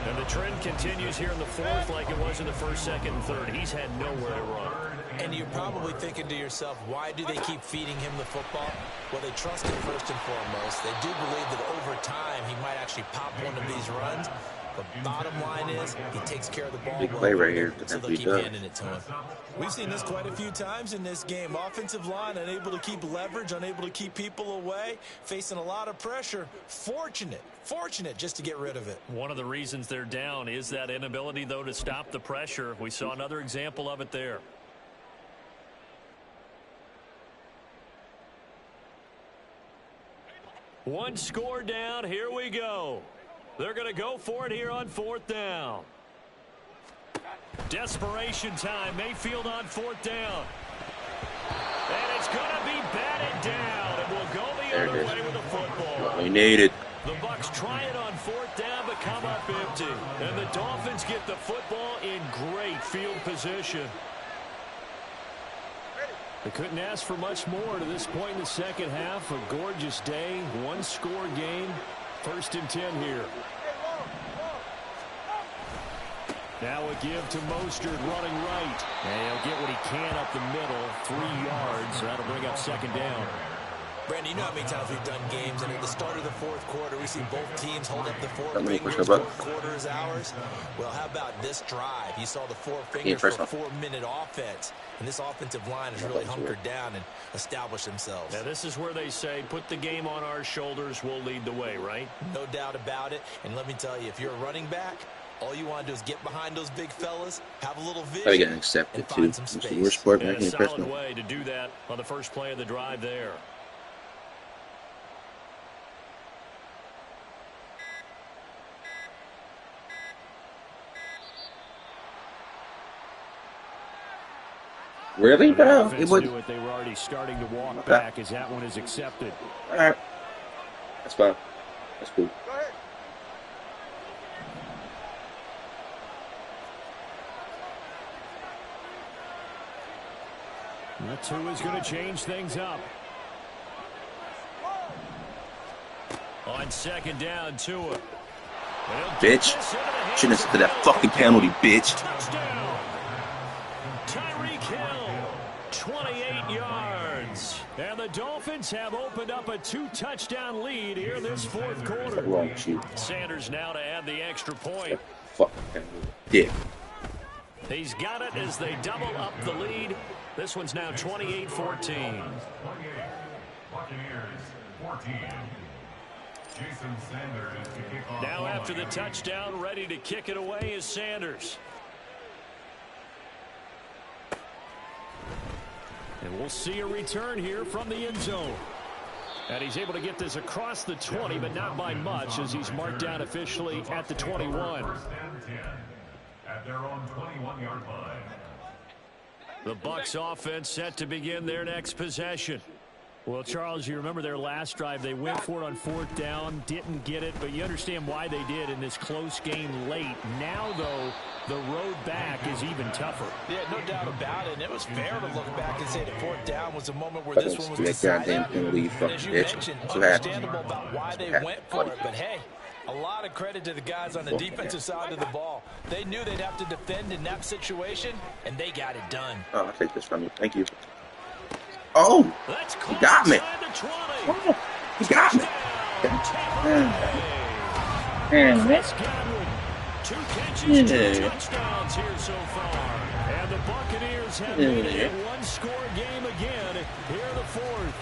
[SPEAKER 4] And the trend continues here in the 4th like it was in the 1st, 2nd, and 3rd. He's had nowhere to run.
[SPEAKER 3] And you're probably thinking to yourself, why do they keep feeding him the football? Well, they trust him first and foremost. They do believe that over time he might actually pop one of these runs. The bottom line is he takes care of the ball.
[SPEAKER 1] Big play right here.
[SPEAKER 3] So they'll keep handing it to him. We've seen this quite a few times in this game. Offensive line unable to keep leverage, unable to keep people away, facing a lot of pressure. Fortunate just to get rid of it.
[SPEAKER 4] One of the reasons they're down is that inability, though, to stop the pressure. We saw another example of it there. One score down. Here we go. They're going to go for it here on 4th down. Desperation time. Mayfield on 4th down. And it's going to be batted down. And we'll go the other way with the football.
[SPEAKER 1] We need it.
[SPEAKER 4] The Bucs try it on 4th down, but come up empty. And the Dolphins get the football in great field position. They couldn't ask for much more to this point in the second half. A gorgeous day, one-score game. 1st and 10 here. Now a give to Mostert running right. And he'll get what he can up the middle, 3 yards. So that'll bring up second down.
[SPEAKER 3] Brandon, you know how many times we've done games, and at the start of the fourth quarter, we see both teams hold up the four fingers, fourth quarter is ours. Well, how about this drive? You saw the 4 fingers for a 4-minute offense, and this offensive line has really hunkered down and established themselves.
[SPEAKER 4] Now, this is where they say, put the game on our shoulders, we'll lead the way, right?
[SPEAKER 3] No doubt about it, and let me tell you, if you're a running back, all you want to do is get behind those big fellas, have a little vision, and find some space.
[SPEAKER 4] And a solid way to do that on the first play of the drive there.
[SPEAKER 1] Really, bro?
[SPEAKER 4] It would. They were already starting to walk back as that one is accepted.
[SPEAKER 1] All right. That's fine. That's cool.
[SPEAKER 6] Go ahead.
[SPEAKER 4] The 2 is going to change things up. On second down, Tua.
[SPEAKER 1] Bitch. Shouldn't have said that fucking penalty, bitch.
[SPEAKER 4] Touchdown. Tyreek Hill, 28 yards. And the Dolphins have opened up a 2-touchdown lead here this fourth quarter.
[SPEAKER 1] Wrong with you.
[SPEAKER 4] Sanders now to add the extra point.
[SPEAKER 1] Fucking penalty. Dick.
[SPEAKER 4] He's got it as they double up the lead. This one's now 28-14.
[SPEAKER 5] 28. Buccaneers 14. Jason Sanders to kick off.
[SPEAKER 4] Now after the touchdown, ready to kick it away is Sanders. And we'll see a return here from the end zone. And he's able to get this across the 20, but not by much, as he's marked down officially at the 21.
[SPEAKER 5] First and 10 at their own 21-yard line.
[SPEAKER 4] The Bucs offense set to begin their next possession. Well, Charles, you remember their last drive. They went for it on 4th down, didn't get it, but you understand why they did in this close game late. Now, though, the road back is even tougher.
[SPEAKER 3] Yeah, no doubt about it. And it was fair to look back and say the 4th down was a moment where this one was decided. And as you mentioned, understandable about why they went for it. But, hey, a lot of credit to the guys on the defensive side of the ball. They knew they'd have to defend in that situation, and they got it done.
[SPEAKER 1] Oh, I'll take this from you. Thank you. Oh, he got me. Oh, he got me.
[SPEAKER 4] Two catches, 2 touchdowns here so far. And the Buccaneers have made it a one-score game again here in the fourth.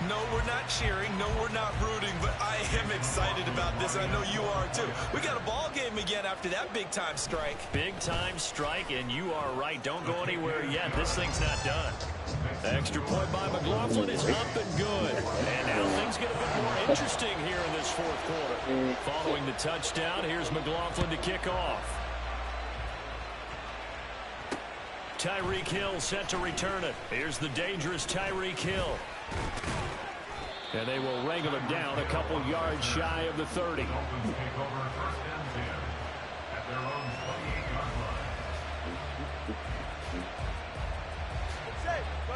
[SPEAKER 3] No, we're not cheering. No, we're not rooting. But I am excited about this. I know you are, too. We got a ball game again after that big-time strike.
[SPEAKER 4] Big-time strike, and you are right. Don't go anywhere yet. This thing's not done. Extra point by McLaughlin is up and good. And now things get a bit more interesting here in this fourth quarter. Following the touchdown, here's McLaughlin to kick off. Tyreek Hill set to return it. Here's the dangerous Tyreek Hill. And they will wrangle him down a couple yards shy of the 30.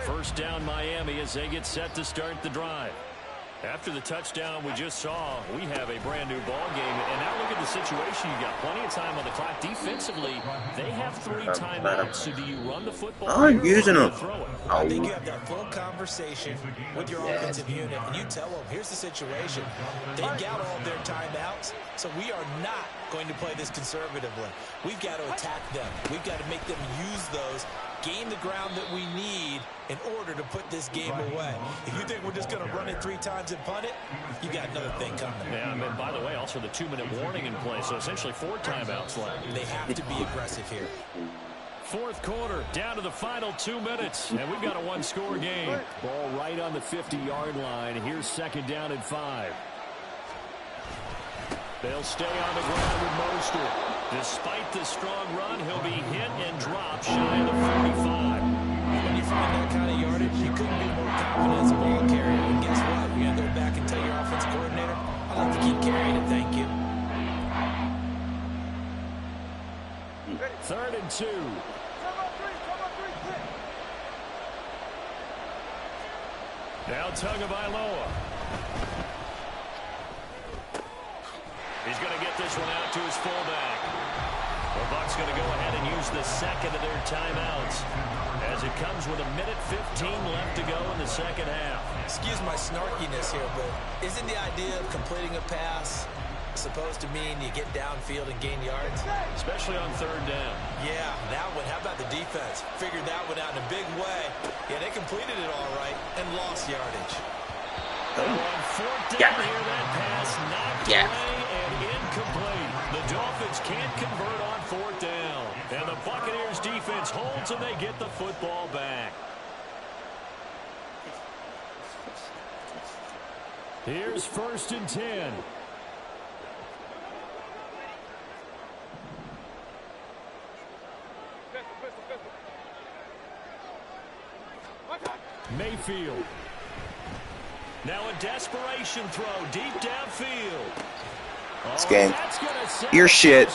[SPEAKER 4] First down Miami as they get set to start the drive. After the touchdown we just saw, we have a brand new ball game. And now look at the situation. You got plenty of time on the clock. Defensively, they have 3 timeouts. So do you run the football?
[SPEAKER 1] I'm using them.
[SPEAKER 3] I think you have that full conversation with your offensive unit, and you tell them, here's the situation. They've got all their timeouts, so we are not going to play this conservatively. We've got to attack them. We've got to make them use those, gain the ground that we need in order to put this game away. If you think we're just going to run it 3 times and punt it, you got another thing coming.
[SPEAKER 4] Yeah, and by the way, also the 2-minute warning in play, so essentially 4 timeouts left.
[SPEAKER 3] They have to be aggressive here.
[SPEAKER 4] Fourth quarter, down to the final 2 minutes, and we've got a one-score game. Ball right on the 50-yard line. Here's second down and 5. They'll stay on the ground with Mostert. Despite the strong run, he'll be hit and dropped shy of the 45.
[SPEAKER 3] When you find that kind of yardage, you couldn't be more confident as a ball carrier. And guess what? You're going to go back and tell your offensive coordinator, I'd like to keep carrying it, thank you.
[SPEAKER 4] 3rd and 2. Now Tagovailoa. He's going to get this one out to his fullback.
[SPEAKER 2] The Bucs going to go ahead and use the second of their timeouts as it comes with 1:15 left to go in the second half.
[SPEAKER 7] Excuse my snarkiness here, but isn't the idea of completing a pass supposed to mean you get downfield and gain yards?
[SPEAKER 2] Especially on third down.
[SPEAKER 7] Yeah, that one. How about the defense? Figured that one out in a big way. Yeah, they completed it all right and lost yardage.
[SPEAKER 2] On fourth down here, that pass knocked away and incomplete. The Dolphins can't convert on fourth down. And the Buccaneers defense holds and they get the football back. Here's 1st and 10. Mayfield. Now a desperation throw deep downfield.
[SPEAKER 1] This game. Ear shit.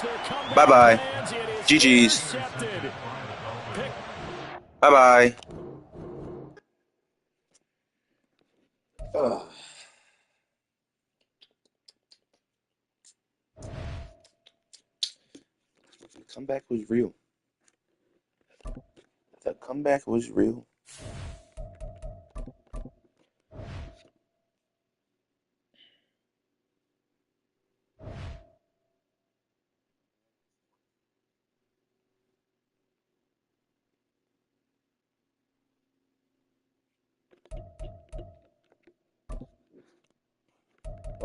[SPEAKER 1] Bye-bye. GG's. Bye-bye. The comeback was real. The comeback was real.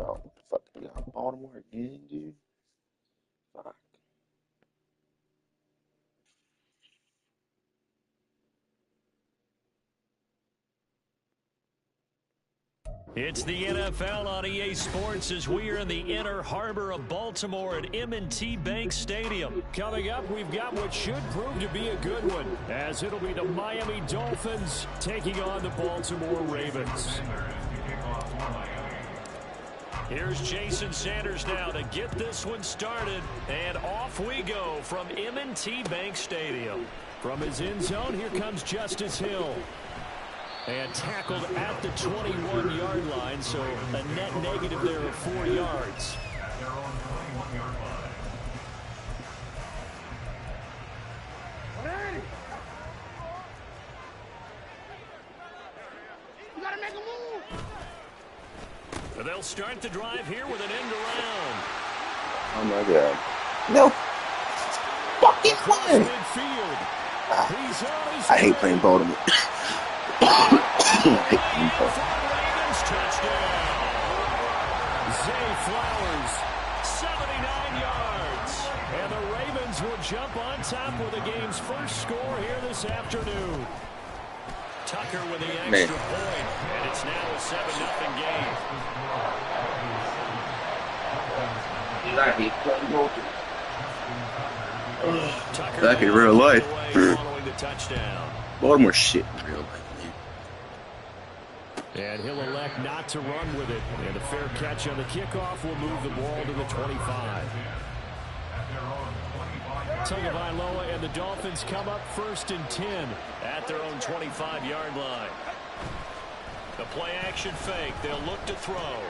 [SPEAKER 1] Oh, fucking got Baltimore again, dude. Fuck.
[SPEAKER 2] It's the NFL on EA Sports as we are in the inner harbor of Baltimore at M&T Bank Stadium. Coming up, we've got what should prove to be a good one, as it'll be the Miami Dolphins taking on the Baltimore Ravens. Here's Jason Sanders now to get this one started, and off we go from M&T Bank Stadium. From his end zone, here comes Justice Hill. And tackled at the 21-yard line, so a net negative there of 4 yards.
[SPEAKER 6] You gotta make a move.
[SPEAKER 2] They'll start the drive here with an end around.
[SPEAKER 1] Oh my God. No. Fucking play. I hate playing Baltimore.
[SPEAKER 2] Zay Flowers, 79 yards. And the Ravens will jump on top with the game's first score here this afternoon. Tucker with the extra point, and it's now a 7-0 game. Tucker
[SPEAKER 1] back in real life.
[SPEAKER 2] Following the touchdown.
[SPEAKER 1] Baltimore shit in real life.
[SPEAKER 2] And he'll elect not to run with it. And a fair catch on the kickoff will move the ball to the 25. Tagovailoa and the Dolphins come up 1st and 10 at their own 25-yard line. The play-action fake. They'll look to throw.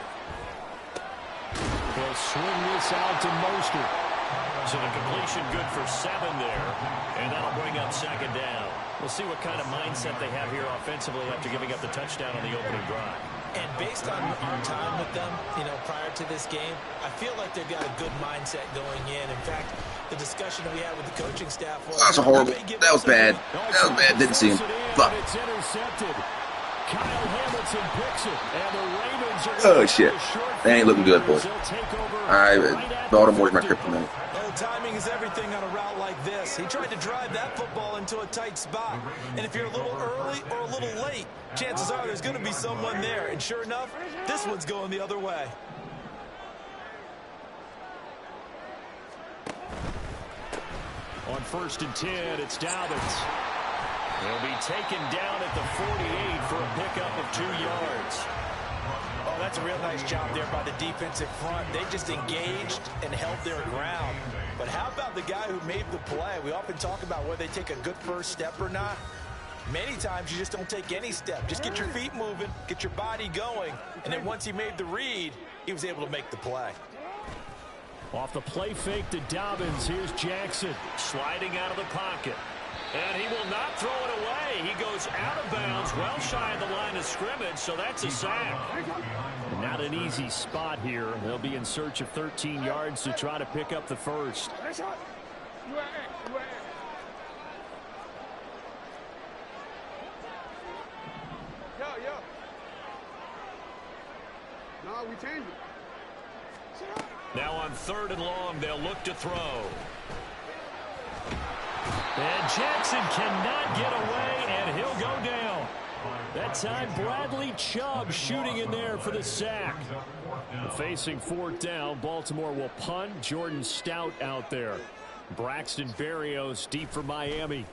[SPEAKER 2] They'll swing this out to Mostert. So the completion good for 7 there. And that'll bring up 2nd down. We'll see what kind of mindset they have here offensively after giving up the touchdown on the opening drive.
[SPEAKER 7] And based on our time with them, prior to this game, I feel like they've got a good mindset going in. In fact, the discussion that we had with the coaching staff was...
[SPEAKER 1] That's horrible. That was bad. That was bad. Didn't see him. Fuck.
[SPEAKER 2] It's intercepted. Kyle Hamilton picks it, and the Ravens are...
[SPEAKER 1] Oh, shit. That ain't looking good, boys. Baltimore's my kryptonite.
[SPEAKER 3] Timing is everything on a route like this. He tried to drive that football into a tight spot. And if you're a little early or a little late, chances are there's going to be someone there. And sure enough, this one's going the other way.
[SPEAKER 2] On 1st and 10, it's Dobbins. He'll be taken down at the 48 for a pickup of 2 yards.
[SPEAKER 7] Oh, that's a real nice job there by the defensive front. They just engaged and held their ground. But how about the guy who made the play? We often talk about whether they take a good first step or not. Many times you just don't take any step. Just get your feet moving, get your body going, and then once he made the read, he was able to make the play.
[SPEAKER 4] Off the play fake to Dobbins. Here's Jackson sliding out of the pocket. And he will not throw it away. He goes out of bounds, well shy of the line of scrimmage, so that's a sack. Not an easy spot here. They'll be in search of 13 yards to try to pick up the first.
[SPEAKER 6] No, we changed it.
[SPEAKER 2] Now on 3rd and long, they'll look to throw. And Jackson cannot get away, and he'll go down. That time, Bradley Chubb shooting in there for the sack. Facing 4th down, Baltimore will punt. Jordan Stout out there. Braxton Berrios deep for Miami.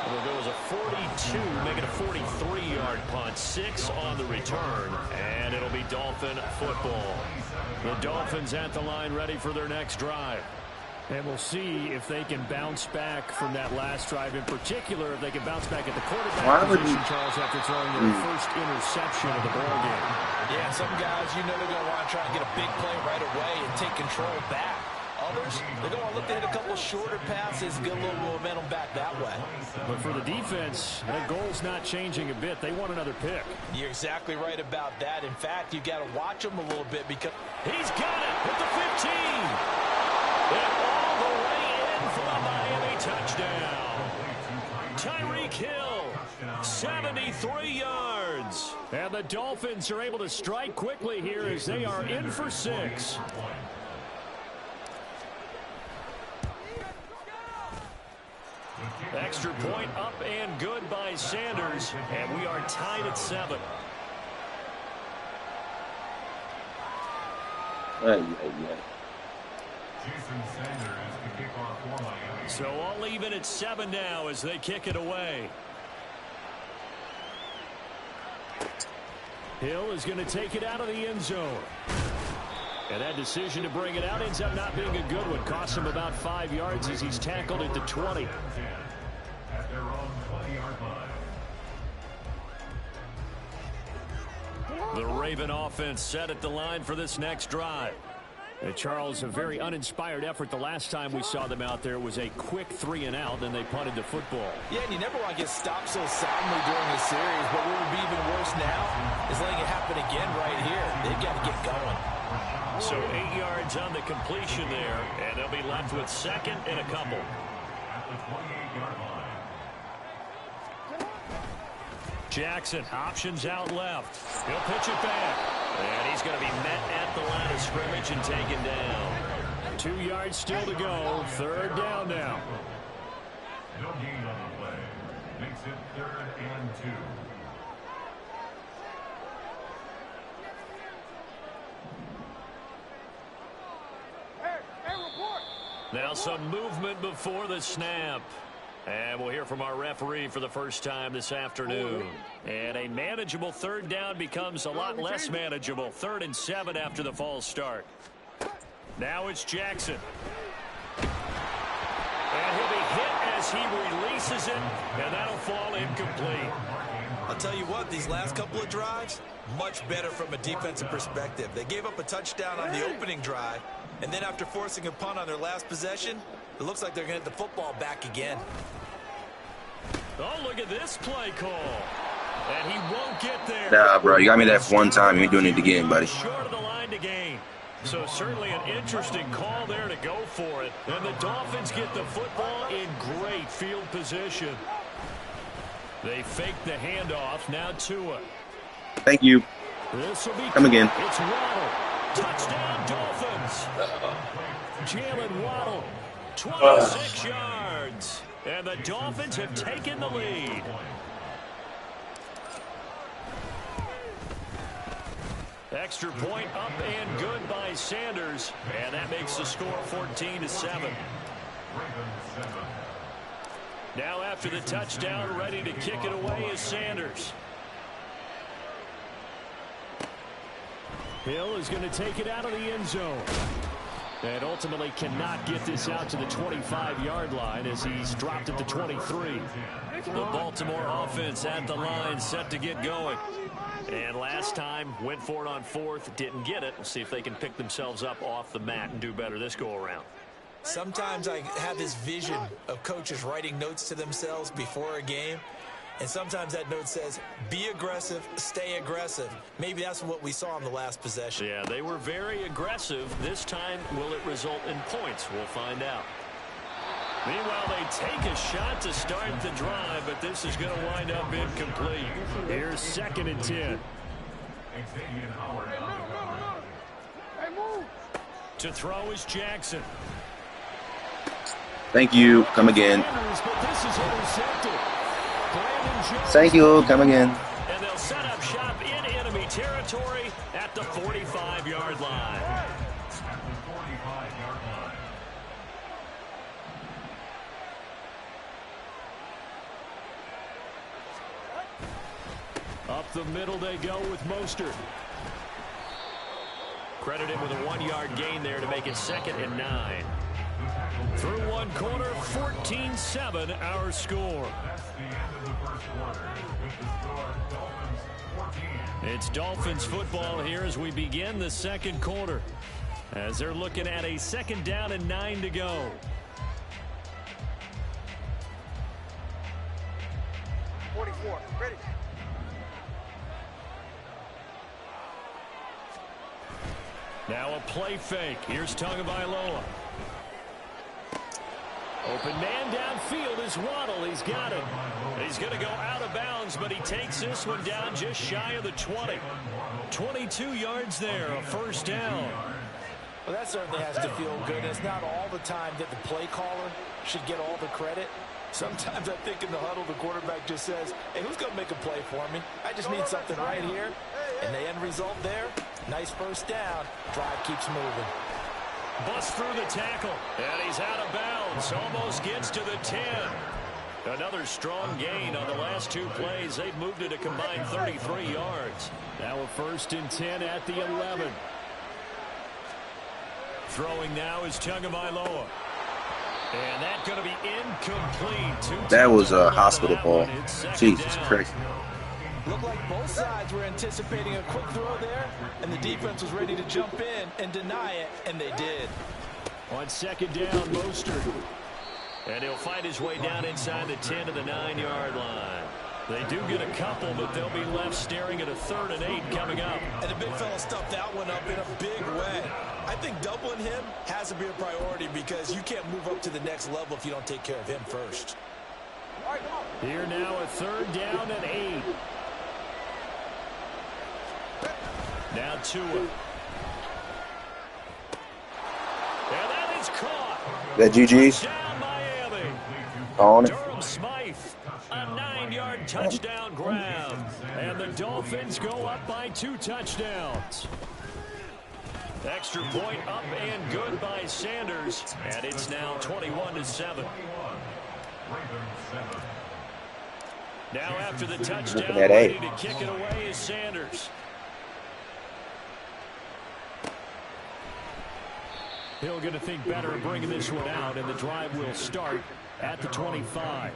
[SPEAKER 2] It'll go as a 42, make it a 43-yard punt. 6 on the return, and it'll be Dolphin football. The Dolphins at the line ready for their next drive. And we'll see if they can bounce back from that last drive. In particular, if they can bounce back at the quarterback position, Charles, after throwing their first interception of the ball game.
[SPEAKER 7] Yeah, some guys, you know, they're going to want to try and get a big play right away and take control back. Others, they're going to look to hit a couple shorter passes, get a little momentum back that way.
[SPEAKER 4] But for the defense, that goal's not changing a bit. They want another pick.
[SPEAKER 7] You're exactly right about that. In fact, you've got to watch them a little bit because
[SPEAKER 2] he's got it at the 15. And all the way in for a Miami touchdown. Tyreek Hill, 73 yards.
[SPEAKER 4] And the Dolphins are able to strike quickly here as they are in for 6.
[SPEAKER 2] Extra point up and good by Sanders, and we are tied at 7. So all even at 7 now as they kick it away.
[SPEAKER 4] Hill is going to take it out of the end zone. And that decision to bring it out ends up not being a good one. Costs him about 5 yards as he's tackled at the 20.
[SPEAKER 5] At their own 20-yard line.
[SPEAKER 2] The Raven offense set at the line for this next drive.
[SPEAKER 4] And Charles, a very uninspired effort the last time we saw them out there. It was a quick 3 and out, and they punted the football.
[SPEAKER 7] Yeah, and you never want to get stopped so soundly during the series, but what would be even worse now is letting it happen again right here. They've got to get going.
[SPEAKER 2] So 8 yards on the completion there, and they'll be left with 2nd and a couple.
[SPEAKER 5] At the 28-yard line.
[SPEAKER 2] Jackson, options out left. He'll pitch it back. And he's going to be met at the line of scrimmage and taken down.
[SPEAKER 4] 2 yards still to go. 3rd down now.
[SPEAKER 5] No gain on the play. Makes it 3rd and 2.
[SPEAKER 2] Now some movement before the snap. And we'll hear from our referee for the first time this afternoon. And a manageable 3rd down becomes a lot less manageable. 3rd and 7 after the false start. Now it's Jackson. And he'll be hit as he releases it, and that'll fall incomplete.
[SPEAKER 3] I'll tell you what, these last couple of drives, much better from a defensive perspective. They gave up a touchdown on the opening drive, and then after forcing a punt on their last possession, it looks like they're going to get the football back again.
[SPEAKER 2] Oh, look at this play call. And he won't get there.
[SPEAKER 1] Nah, bro, you got me that one time. You ain't doing it again, buddy.
[SPEAKER 2] Short of the line to gain. So certainly an interesting call there to go for it. And the Dolphins get the football in great field position. They fake the handoff. Now Tua.
[SPEAKER 1] Thank you. Come again.
[SPEAKER 2] It's Waddle. Touchdown, Dolphins. Jalen Waddle, 26 yards. And the Dolphins have taken the lead. Extra point up and good by Sanders. And that makes the score 14-7. Now after the touchdown, ready to kick it away is Sanders.
[SPEAKER 4] Hill is going to take it out of the end zone. And ultimately cannot get this out to the 25-yard line as he's dropped at the 23.
[SPEAKER 2] The Baltimore offense at the line, set to get going. And last time, went for it on fourth, didn't get it. We'll see if they can pick themselves up off the mat and do better this go-around.
[SPEAKER 3] Sometimes I have this vision of coaches writing notes to themselves before a game. And sometimes that note says, be aggressive, stay aggressive. Maybe that's what we saw in the last possession.
[SPEAKER 2] Yeah, they were very aggressive. This time, will it result in points? We'll find out. Meanwhile, they take a shot to start the drive, but this is going to wind up incomplete.
[SPEAKER 4] Here's 2nd and 10.
[SPEAKER 2] To throw is Jackson.
[SPEAKER 1] Thank you. Come again. Thank you. Come again.
[SPEAKER 2] And they'll set up shop in enemy territory at the 45-yard line.
[SPEAKER 4] Up the middle they go with Mostert.
[SPEAKER 2] Credited with a 1-yard gain there to make it 2nd and 9. Through one quarter, 14-7 our score. It's Dolphins football here as we begin the 2nd quarter. As they're looking at a 2nd down and 9 to go.
[SPEAKER 6] Ready.
[SPEAKER 2] Now a play fake. Here's Tagovailoa. Open man downfield is Waddle. He's got it. He's going to go out of bounds, but he takes this one down just shy of the 20. 22 yards there, a 1st down.
[SPEAKER 7] Well, that certainly has to feel good. It's not all the time that the play caller should get all the credit. Sometimes I think in the huddle, the quarterback just says, hey, who's going to make a play for me? I just need something right here. And the end result there, nice 1st down. Drive keeps moving.
[SPEAKER 2] Bust through the tackle, and he's out of bounds. Almost gets to the 10. Another strong gain on the last 2 plays. They've moved it a combined 33 yards.
[SPEAKER 4] Now a 1st and 10 at the 11.
[SPEAKER 2] Throwing now is Tagovailoa. And that's going to be incomplete.
[SPEAKER 1] That was a hospital ball. Jesus Christ.
[SPEAKER 3] Looked like both sides were anticipating a quick throw there, and the defense was ready to jump in and deny it, and they did.
[SPEAKER 4] On 2nd down, Mostert.
[SPEAKER 2] And he'll find his way down inside the 10 to the 9-yard line. They do get a couple, but they'll be left staring at a 3rd and 8 coming up.
[SPEAKER 3] And the big fella stuffed that one up in a big way. I think doubling him has to be a priority because you can't move up to the next level if you don't take care of him first.
[SPEAKER 4] Here now a 3rd down and 8.
[SPEAKER 2] Now Tua. And that is caught.
[SPEAKER 1] That GG's?
[SPEAKER 2] Down Miami.
[SPEAKER 1] On it.
[SPEAKER 2] Durham Smythe. A 9-yard touchdown grab. And the Dolphins go up by 2 touchdowns. Extra point up and good by Sanders. And it's now 21-7. Now after the touchdown, ready to kick it away is Sanders.
[SPEAKER 4] He'll get to think better of bringing this one out, and the drive will start at the 25.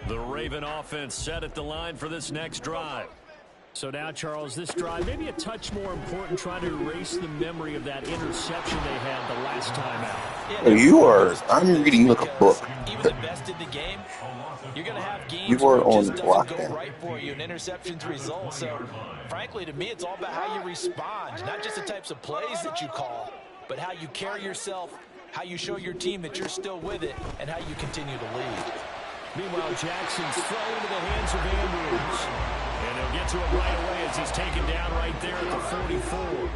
[SPEAKER 2] The Raven offense set at the line for this next drive.
[SPEAKER 4] So now, Charles, this drive maybe a touch more important, trying to erase the memory of that interception they had the last time out.
[SPEAKER 1] I'm reading like a book.
[SPEAKER 7] Even the best in the game, you're going to have games
[SPEAKER 1] You are
[SPEAKER 7] where it
[SPEAKER 1] on
[SPEAKER 7] just doesn't go
[SPEAKER 1] lockdown.
[SPEAKER 7] right for you, and interceptions result. So, frankly, to me, it's all about how you respond, not just the types of plays that you call, but how you carry yourself, how you show your team that you're still with it, and how you continue to lead.
[SPEAKER 4] Meanwhile, Jackson's thrown into the hands of Andrews.
[SPEAKER 2] And he'll get to it right away as he's taken down right there at the 44.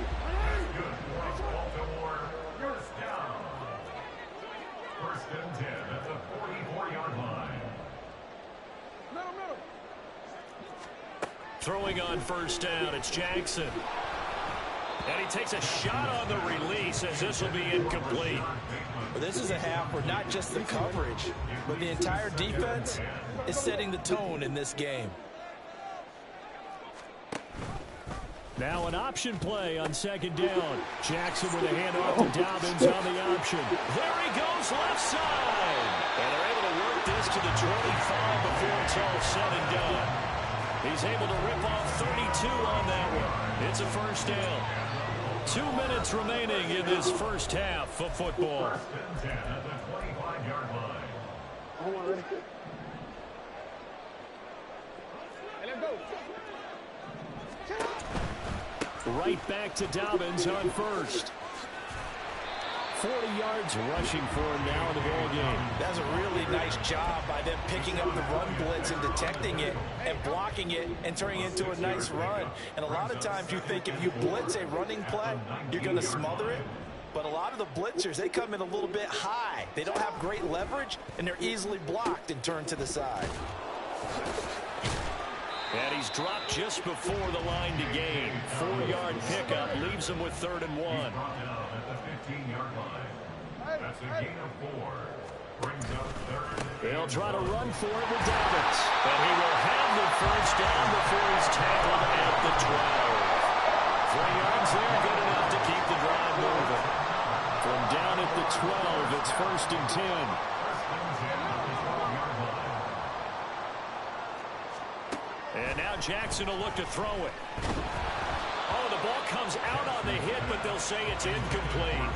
[SPEAKER 5] First and 10 at the 44-yard line.
[SPEAKER 2] Throwing on 1st down, it's Jackson. And he takes a shot on the release as this will be incomplete.
[SPEAKER 7] Well, this is a half where not just the coverage, but the entire defense is setting the tone in this game.
[SPEAKER 4] Now an option play on second down. Jackson with a handoff to Dobbins on the option.
[SPEAKER 2] There he goes left side. And they're able to work this to the 25 before it's all said and done. He's able to rip off 32 on that one. It's a first down. 2 minutes remaining in this first half of football.
[SPEAKER 5] First and 10 at the 25-yard line.
[SPEAKER 4] Right back to Dobbins on first. 40 yards rushing for him now in the ball game.
[SPEAKER 7] That's a really nice job by them picking up the run blitz and detecting it and blocking it and turning it into a nice run. And a lot of times you think if you blitz a running play, you're going to smother it. But a lot of the blitzers, they come in a little bit high. They don't have great leverage, and they're easily blocked and turned to the side.
[SPEAKER 2] And he's dropped just before the line to gain. 4-yard pickup leaves him with 3rd and 1.
[SPEAKER 5] Brought down at the 15-yard line. That's a gain of 4. Brings up 3rd.
[SPEAKER 4] They'll try to run for it with Dobbins.
[SPEAKER 2] And he will have the first down before he's tackled at the 12. 3 yards there, good enough to keep the drive moving.
[SPEAKER 4] From down at the 12, it's 1st and 10.
[SPEAKER 2] And now Jackson will look to throw it. Oh, the ball comes out on the hit, but they'll say it's incomplete.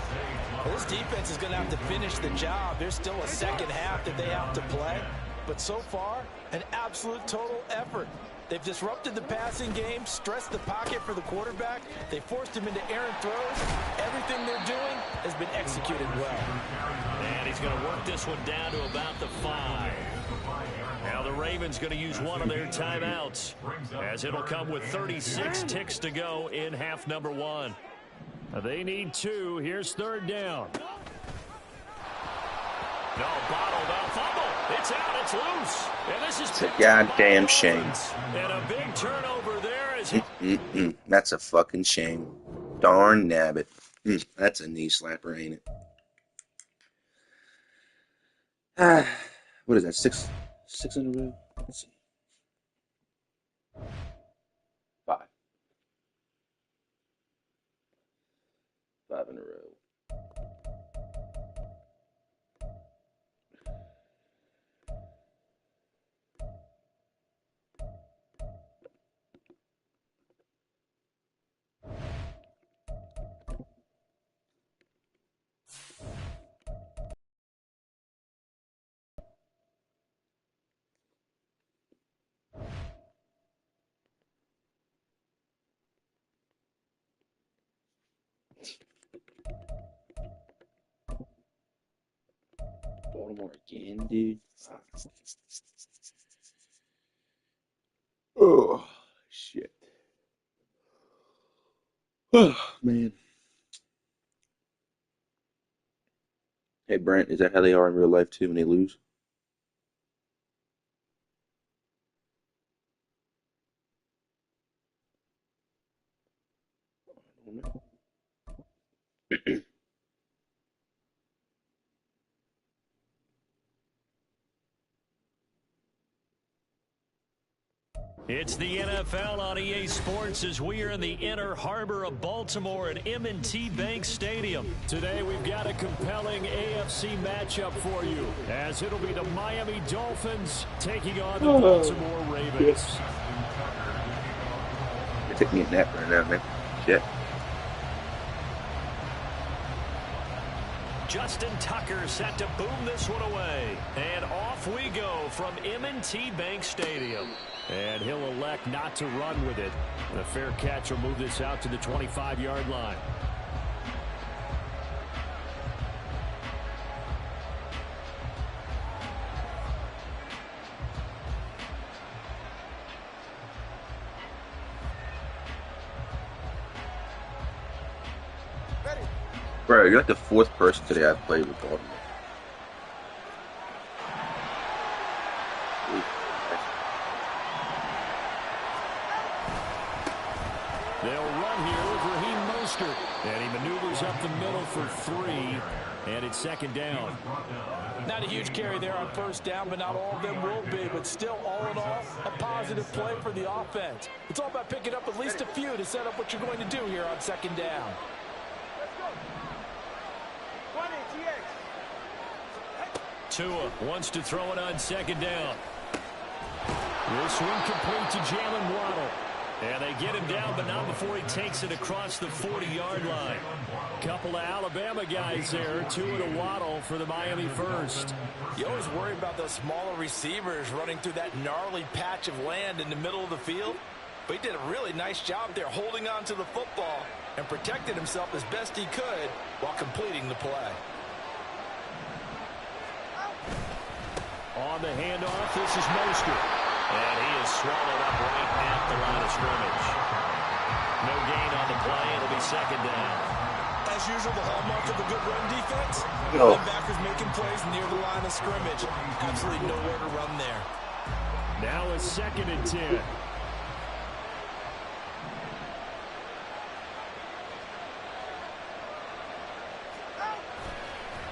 [SPEAKER 7] Well, this defense is going to have to finish the job. There's still a second half that they have to play. But so far, an absolute total effort. They've disrupted the passing game, stressed the pocket for the quarterback. They forced him into errant throws. Everything they're doing has been executed well.
[SPEAKER 2] And he's going to work this one down to about the 5. Now the Ravens going to use one of their timeouts, as it'll come with 36 ticks to go in half number 1.
[SPEAKER 4] They need 2. Here's 3rd down.
[SPEAKER 2] No, bottled up fumble. It's out. It's loose. And this is
[SPEAKER 1] It's a goddamn shame.
[SPEAKER 2] And a big turnover there as he...
[SPEAKER 1] That's a fucking shame. Darn nabbit. That's a knee slapper, ain't it? What is that? Six in a row? Let's see. 5. 5 in a row. Baltimore again, dude. Oh, shit. Oh, man. Hey, Brent, is that how they are in real life, too, when they lose? I don't know.
[SPEAKER 2] It's the NFL on EA Sports as we are in the inner harbor of Baltimore at M&T Bank Stadium.
[SPEAKER 4] Today we've got a compelling AFC matchup for you, as it'll be the Miami Dolphins taking on the Baltimore Ravens.
[SPEAKER 1] You're taking a nap right now, man. Shit.
[SPEAKER 2] Justin Tucker set to boom this one away. And off we go from M&T Bank Stadium.
[SPEAKER 4] And he'll elect not to run with it. The fair catch will move this out to the 25-yard line.
[SPEAKER 1] Bro, you're like the 4th person today I've played with Baltimore.
[SPEAKER 4] They'll run here with Raheem
[SPEAKER 2] Mostert. And he maneuvers up the middle for 3. And it's second down.
[SPEAKER 7] Not a huge carry there on first down, but not all of them will be. But still, all in all, a positive play for the offense. It's all about picking up at least a few to set up what you're going to do here on second down.
[SPEAKER 2] Tua wants to throw it on second down. This one complete to Jalen Waddle. And they get him down, but not before he takes it across the 40-yard line. Couple of Alabama guys there. Tua to Waddle for the Miami first.
[SPEAKER 7] You always worry about those smaller receivers running through that gnarly patch of land in the middle of the field. But he did a really nice job there holding on to the football and protected himself as best he could while completing the play.
[SPEAKER 2] On the handoff, this is Mostert. And he is swallowed up right at the line of scrimmage. No gain on the play. It'll be second down.
[SPEAKER 7] As usual, the hallmark of a good run defense. Linebackers making plays near the line of scrimmage. Absolutely nowhere to run there.
[SPEAKER 2] Now it's second and 10.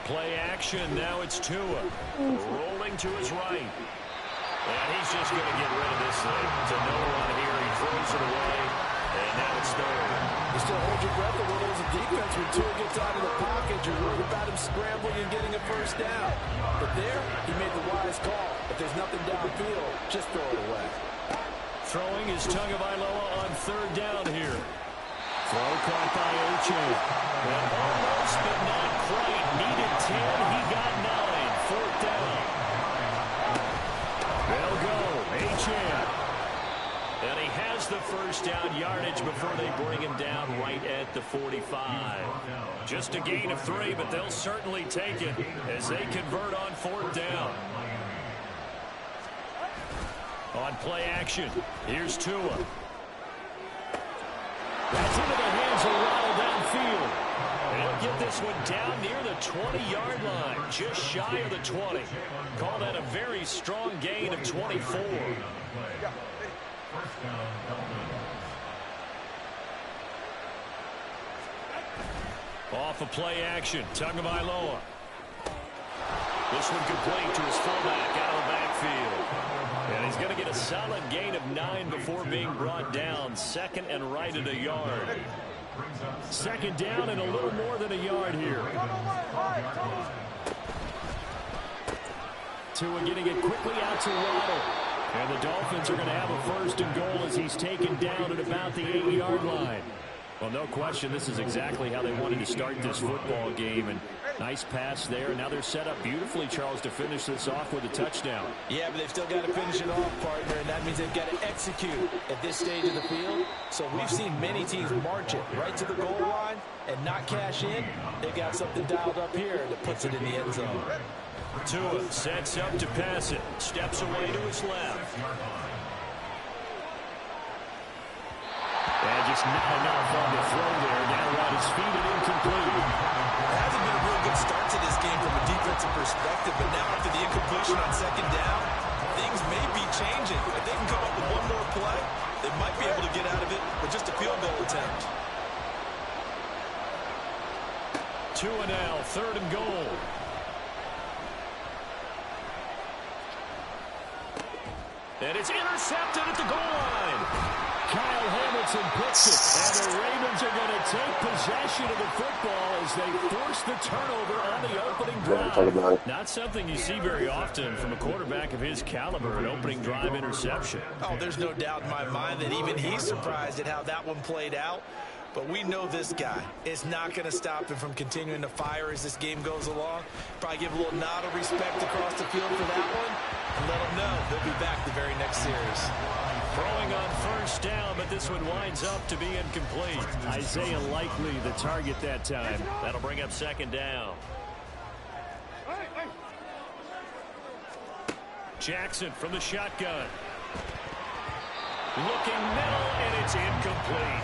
[SPEAKER 2] Play action. Now it's Tua. Rolling to his right. And he's just going to get rid of this thing to no one here. He throws it away, and now it's third.
[SPEAKER 7] You still hold your breath a little as a defense when Tua gets out of the pocket. You're worried about him scrambling and getting a first down. But there, he made the wise call. If there's nothing downfield, just throw it away.
[SPEAKER 2] Throwing is Tagovailoa on third down here. Throw caught by Achane. And almost, but not quite. Needed 10. He got 9. Fourth down. They'll go. Achane. And he has the first down yardage before they bring him down right at the 45. Just a gain of 3, but they'll certainly take it as they convert on fourth down. On play action, here's Tua. That's into the hands of Waddle downfield. And he'll get this one down near the 20-yard line, just shy of the 20. Call that a very strong gain of 24. Off of play action, Tagovailoa. This one complete to his fullback out of the backfield. And he's going to get a solid gain of 9 before being brought down. Second and right at a yard. Second down and a little more than a yard here. Tua getting it quickly out to Waddle. And the Dolphins are going to have a first and goal as he's taken down at about the 8-yard line. Well, no question, this is exactly how they wanted to start this football game. And nice pass there. Now they're set up beautifully, Charles, to finish this off with a touchdown.
[SPEAKER 7] Yeah, but they've still got to finish it off, partner, and that means they've got to execute at this stage of the field. So we've seen many teams march it right to the goal line and not cash in. They've got something dialed up here that puts it in the end zone.
[SPEAKER 2] Tua sets up to pass it. Steps away to his left. And just not enough on the throw there. Now on his feet and incomplete.
[SPEAKER 7] It hasn't been a real good start to this game from a defensive perspective, but now after the incompletion on second down, things may be changing. If they can come up with one more play, they might be able to get out of it with just a field goal attempt.
[SPEAKER 2] Tua now, third and goal. And it's intercepted at the goal line. Kyle Hamilton picks it, and the Ravens are going to take possession of the football as they force the turnover on the opening drive. Not something you see very often from a quarterback of his caliber, an opening drive interception.
[SPEAKER 7] Oh, there's no doubt in my mind that even he's surprised at how that one played out. But we know this guy is not going to stop him from continuing to fire as this game goes along. Probably give a little nod of respect across the field for that one and let him know they'll be back the very next series.
[SPEAKER 2] Throwing on first down, but this one winds up to be incomplete. Isaiah Likely the target that time. That'll bring up second down. Jackson from the shotgun. Looking middle, and it's incomplete.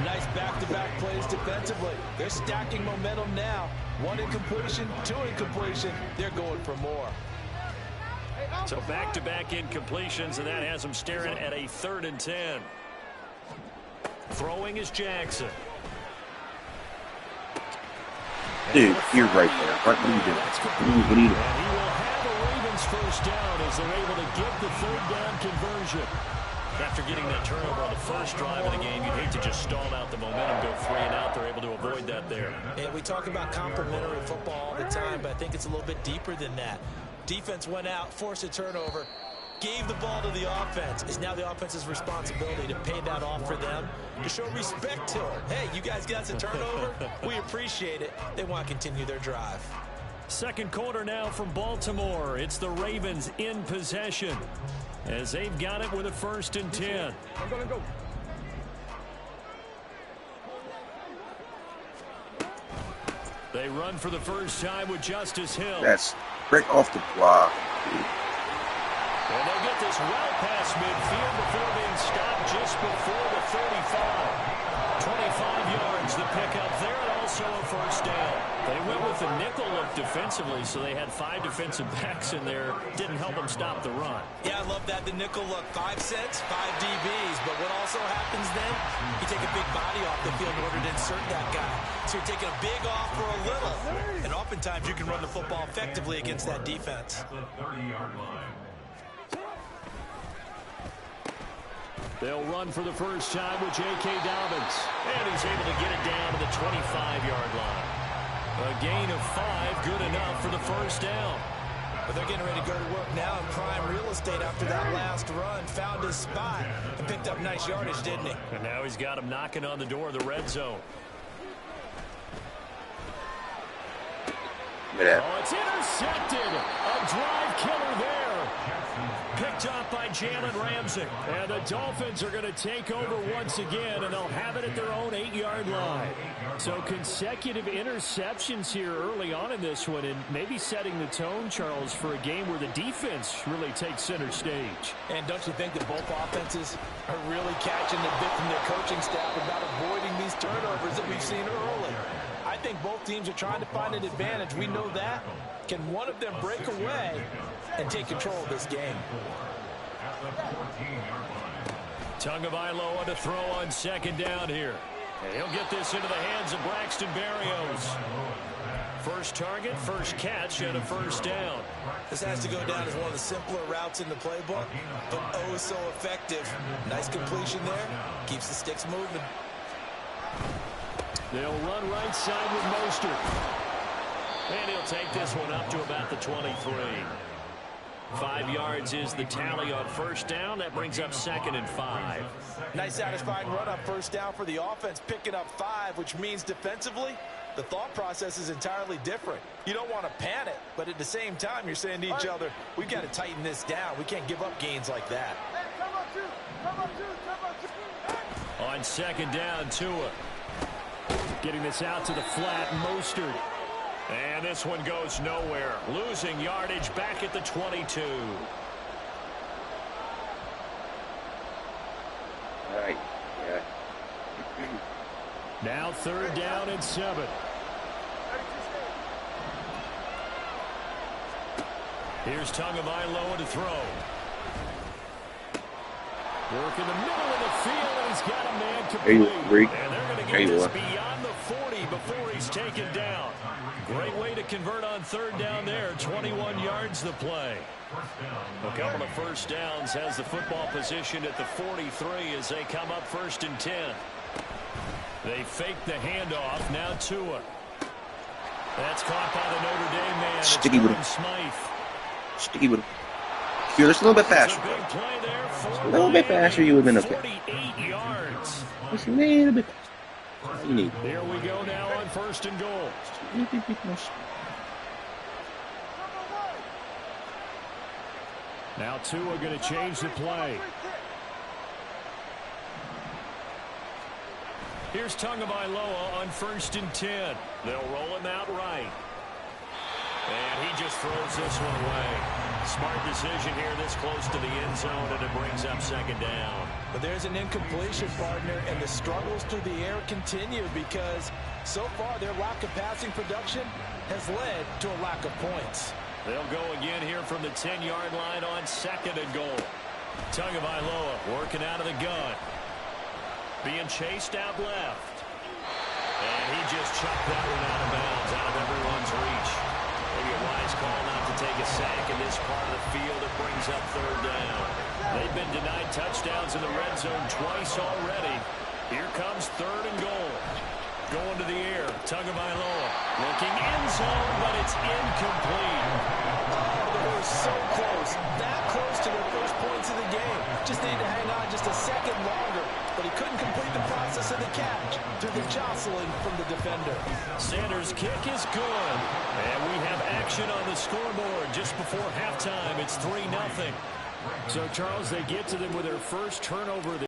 [SPEAKER 7] Nice back-to-back plays defensively. They're stacking momentum now. One incompletion, two incompletion. They're going for more.
[SPEAKER 2] So back-to-back incompletions, and that has them staring at a 3rd and 10. Throwing is Jackson.
[SPEAKER 1] Dude, you're right there. What are you doing? What are you doing?
[SPEAKER 2] And he will have a Ravens first down as they're able to get the third down conversion. After getting that turnover on the first drive of the game, you'd hate to just stall out the momentum, go 3 and out. They're able to avoid that there.
[SPEAKER 3] And we talk about complementary football all the time, but I think it's a little bit deeper than that. Defense went out, forced a turnover, gave the ball to the offense. It's now the offense's responsibility to pay that off for them, to show respect to them. Hey, you guys got some turnover? We appreciate it. They want to continue their drive.
[SPEAKER 2] Second quarter now from Baltimore. It's the Ravens in possession as they've got it with a 1st and 10.
[SPEAKER 6] I'm going to go.
[SPEAKER 2] They run for the first time with Justice Hill.
[SPEAKER 1] That's break off the block.
[SPEAKER 2] And they get this well past midfield before being stopped just before the 35. 25 yards the pickup there, and also a first down. They went with the nickel look defensively, so they had 5 defensive backs in there. Didn't help them stop the run.
[SPEAKER 3] Yeah, I love that. The nickel look, 5 cents, 5 DBs. But what also happens then, you take a big body off the field in order to insert that guy. So you're taking a big off for a little. And oftentimes you can run the football effectively against that defense.
[SPEAKER 5] The 30-yard line.
[SPEAKER 2] They'll run for the first time with J.K. Dobbins. And he's able to get it down to the 25-yard line. A gain of 5, good enough for the first down.
[SPEAKER 3] But they're getting ready to go to work now in prime real estate after that last run. Found his spot and picked up nice yardage, didn't he?
[SPEAKER 2] And now he's got him knocking on the door of the red zone. Oh, it's intercepted. A drive killer there. Picked up by Jalen Ramsey. And the Dolphins are going to take over once again, and they'll have it at their own 8-yard line. So consecutive interceptions here early on in this one, and maybe setting the tone, Charles, for a game where the defense really takes center stage.
[SPEAKER 3] And don't you think that both offenses are really catching the bit from their coaching staff about avoiding these turnovers that we've seen early? I think both teams are trying to find an advantage. We know that. Can one of them break away and take control of this game?
[SPEAKER 2] Tagovailoa to throw on second down here. And he'll get this into the hands of Braxton Berrios. First target, first catch, and a first down.
[SPEAKER 3] This has to go down as one of the simpler routes in the playbook, but oh so effective. Nice completion there. Keeps the sticks moving.
[SPEAKER 2] They'll run right side with Mostert. And he'll take this one up to about the 23. 5 yards is the tally on first down. That brings up 2nd and 5.
[SPEAKER 3] Nice satisfying run on first down for the offense, picking up 5, which means defensively, the thought process is entirely different. You don't want to panic, but at the same time, you're saying to each other, we've got to tighten this down. We can't give up gains like that.
[SPEAKER 2] On second down, Tua. Getting this out to the flat, Mostert. And this one goes nowhere. Losing yardage back at the 22.
[SPEAKER 1] All right. Yeah.
[SPEAKER 2] Now 3rd down and 7. Here's Tagovailoa to throw. Work in the middle of the field, and he's got a man complete. And they're going to get this beyond the 40 before he's taken down. Great way to convert on 3rd down there. 21 yards the play. A couple of first downs has the football position at the 43 as they come up 1st and 10. They fake the handoff. Now Tua. That's caught by the Notre Dame man.
[SPEAKER 1] Sticky with him.
[SPEAKER 2] Smythe.
[SPEAKER 1] Sticky with him. If you're just a little bit faster. A little bit faster, you would have been okay.
[SPEAKER 2] 48 yards.
[SPEAKER 1] Just a little bit faster. You need.
[SPEAKER 2] Here we go now on 1st and goal. Now Tua going to change the play. Here's Tagovailoa on 1st and 10. They'll roll him out right. And he just throws this one away. Smart decision here this close to the end zone, and it brings up 2nd down.
[SPEAKER 3] But there's an incompletion, partner, and the struggles through the air continue because so far their lack of passing production has led to a lack of points.
[SPEAKER 2] They'll go again here from the 10-yard line on 2nd and goal. Tagovailoa working out of the gun. Being chased out left. And he just chucked that one out of bounds, out of everyone's reach. Maybe a wise call not to take a sack in this part of the field. It brings up third down. They've been denied touchdowns in the red zone twice already. Here comes third and goal. Going to the air, Tagovailoa looking end zone, but it's incomplete.
[SPEAKER 7] Oh, they were so close, that close to their first points of the game. Just needed to hang on just a second longer, but he couldn't complete the process of the catch through the jostling from the defender.
[SPEAKER 2] Sanders' kick is good, and we have action on the scoreboard just before halftime. It's 3-0.
[SPEAKER 4] So, Charles, they get to them with their first turnover.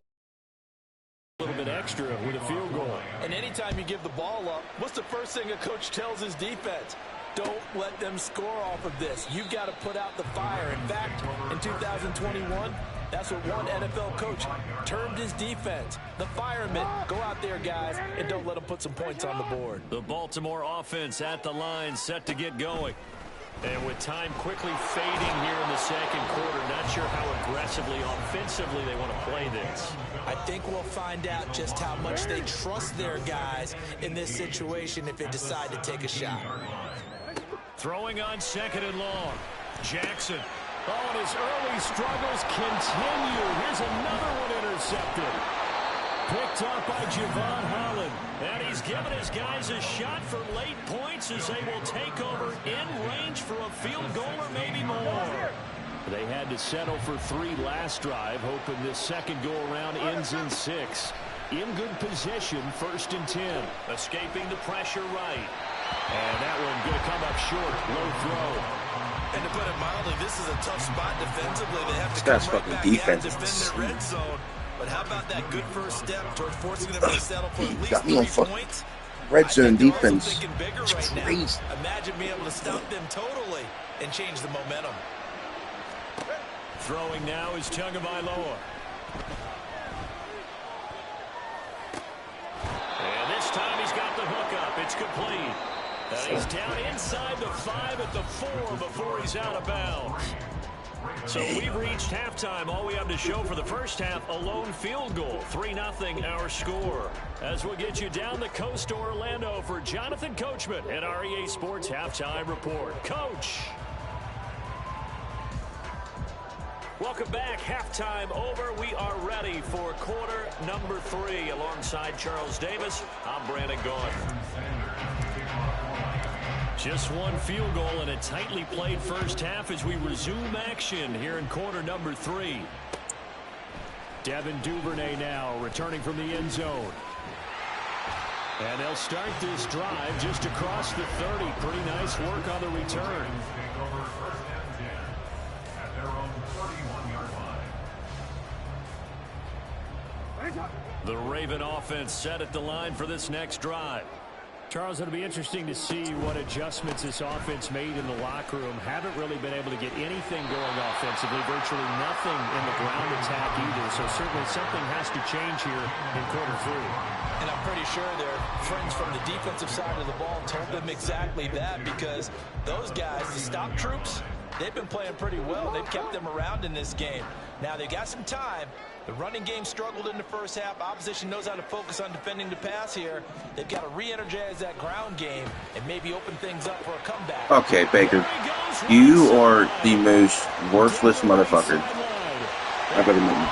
[SPEAKER 4] A little bit extra with a field goal.
[SPEAKER 7] And anytime you give the ball up, what's the first thing a coach tells his defense? Don't let them score off of this. You've got to put out the fire. In fact, in 2021, that's what one NFL coach termed his defense. The firemen. Go out there, guys, and don't let them put some points on the board.
[SPEAKER 2] The Baltimore offense at the line, set to get going. And with time quickly fading here in the second quarter, not sure how aggressively, offensively they want to play this.
[SPEAKER 7] I think we'll find out just how much they trust their guys in this situation if they decide to take a shot.
[SPEAKER 2] Throwing on second and long. Jackson. Oh, and his early struggles continue. Here's another one intercepted. Picked up by Javon Holland. And he's given his guys a shot for late points as they will take over in range for a field goal or maybe more.
[SPEAKER 4] They had to settle for 3 last drive, hoping this second go-around ends in 6. In good position, 1st and 10.
[SPEAKER 2] Escaping the pressure right. And that one going to come up short. Low throw.
[SPEAKER 3] And to put it mildly, this is a tough spot defensively. They have to
[SPEAKER 1] This
[SPEAKER 3] come
[SPEAKER 1] guy's
[SPEAKER 3] right back
[SPEAKER 1] defense
[SPEAKER 3] and defend
[SPEAKER 1] is
[SPEAKER 3] their red zone. But how about that good first step towards forcing them to settle for at least
[SPEAKER 1] got me on
[SPEAKER 3] 3 points?
[SPEAKER 1] Red zone defense.
[SPEAKER 3] Thinking bigger
[SPEAKER 1] It's
[SPEAKER 3] right
[SPEAKER 1] crazy.
[SPEAKER 3] now. Imagine being able to stop them totally and change the momentum.
[SPEAKER 2] Throwing now is Tagovailoa. And this time he's got the hook up. It's complete. And he's down inside the 5 at the 4 before he's out of bounds. So we've reached halftime. All we have to show for the first half, a lone field goal. 3-0 our score. As we'll get you down the coast to Orlando for Jonathan Coachman at our EA Sports Halftime Report. Coach. Welcome back. Halftime over. We are ready for quarter number 3. Alongside Charles Davis, I'm Brandon Gaudin. Just one field goal and a tightly played first half as we resume action here in quarter number 3.
[SPEAKER 4] Devin Duvernay now returning from the end zone. And they'll start this drive just across the 30. Pretty nice work on the return.
[SPEAKER 2] The Raven offense set at the line for this next drive.
[SPEAKER 4] Charles, it'll be interesting to see what adjustments this offense made in the locker room. Haven't really been able to get anything going offensively, virtually nothing in the ground attack either. So certainly something has to change here in quarter 3.
[SPEAKER 7] And I'm pretty sure their friends from the defensive side of the ball told them exactly that, because those guys, the stop troops, they've been playing pretty well. They've kept them around in this game. Now they've got some time. The running game struggled in the first half. Opposition knows how to focus on defending the pass here. They've got to re-energize that ground game and maybe open things up for a comeback.
[SPEAKER 1] Okay, Baker, you are the most worthless motherfucker I've ever known.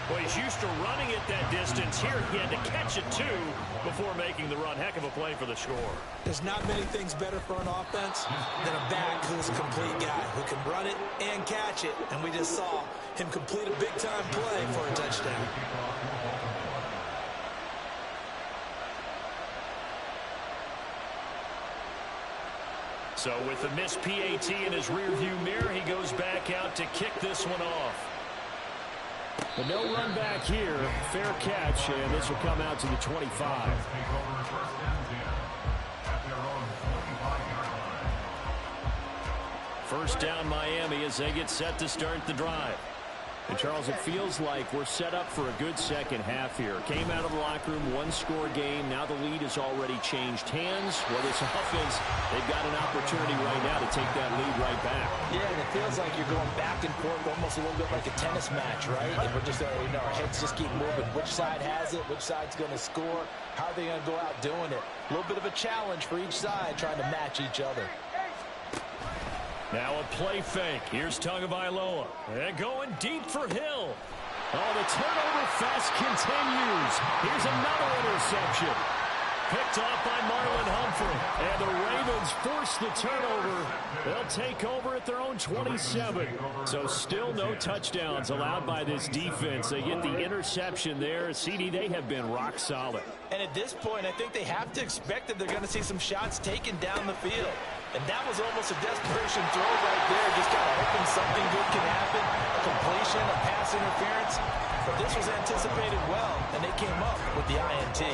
[SPEAKER 2] Well, he's used to running it that distance. Here he had to catch it, too, before making the run. Heck of a play for the score.
[SPEAKER 7] There's not many things better for an offense than a back who's a complete guy, who can run it and catch it. And we just saw him complete a big-time play for a touchdown.
[SPEAKER 2] So with the missed PAT in his rearview mirror, he goes back out to kick this one off.
[SPEAKER 4] But no run back here. Fair catch, and this will come out to the 25.
[SPEAKER 2] First down Miami as they get set to start the drive.
[SPEAKER 4] And, Charles, it feels like we're set up for a good second half here. Came out of the locker room, one-score game. Now the lead has already changed hands. Well, this offense, they've got an opportunity right now to take that lead right back.
[SPEAKER 7] Yeah, and it feels like you're going back and forth almost a little bit like a tennis match, right? And we're just, our heads just keep moving. Which side has it? Which side's going to score? How are they going to go out doing it? A little bit of a challenge for each side trying to match each other.
[SPEAKER 2] Now a play fake. Here's Tagovailoa. And going deep for Hill. Oh, the turnover fest continues. Here's another interception. Picked off by Marlon Humphrey. And the Ravens force the turnover. They'll take over at their own 27. So still no touchdowns allowed by this defense. They get the interception there. CD, they have been rock solid.
[SPEAKER 7] And at this point, I think they have to expect that they're going to see some shots taken down the field. And that was almost a desperation throw right there. Just kind of hoping something good can happen. A completion, a pass interference. But this was anticipated well, and they came up with the INT.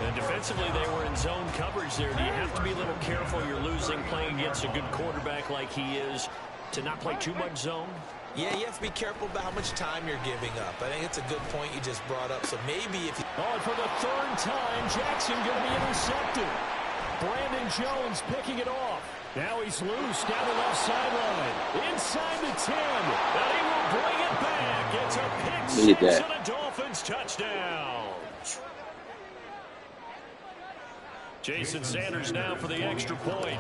[SPEAKER 2] And defensively, they were in zone coverage there. Do you have to be a little careful? You're losing playing against a good quarterback like he is to not play too much zone?
[SPEAKER 7] Yeah, you have to be careful about how much time you're giving up. I think it's a good point you just brought up. So maybe if you...
[SPEAKER 2] Oh, and for the third time, Jackson going to be intercepted. Brandon Jones picking it off. Now he's loose down the left sideline. Inside the 10. And he will bring it back. It's a pick 6 and a Dolphins touchdown. Jason Sanders now for the extra point.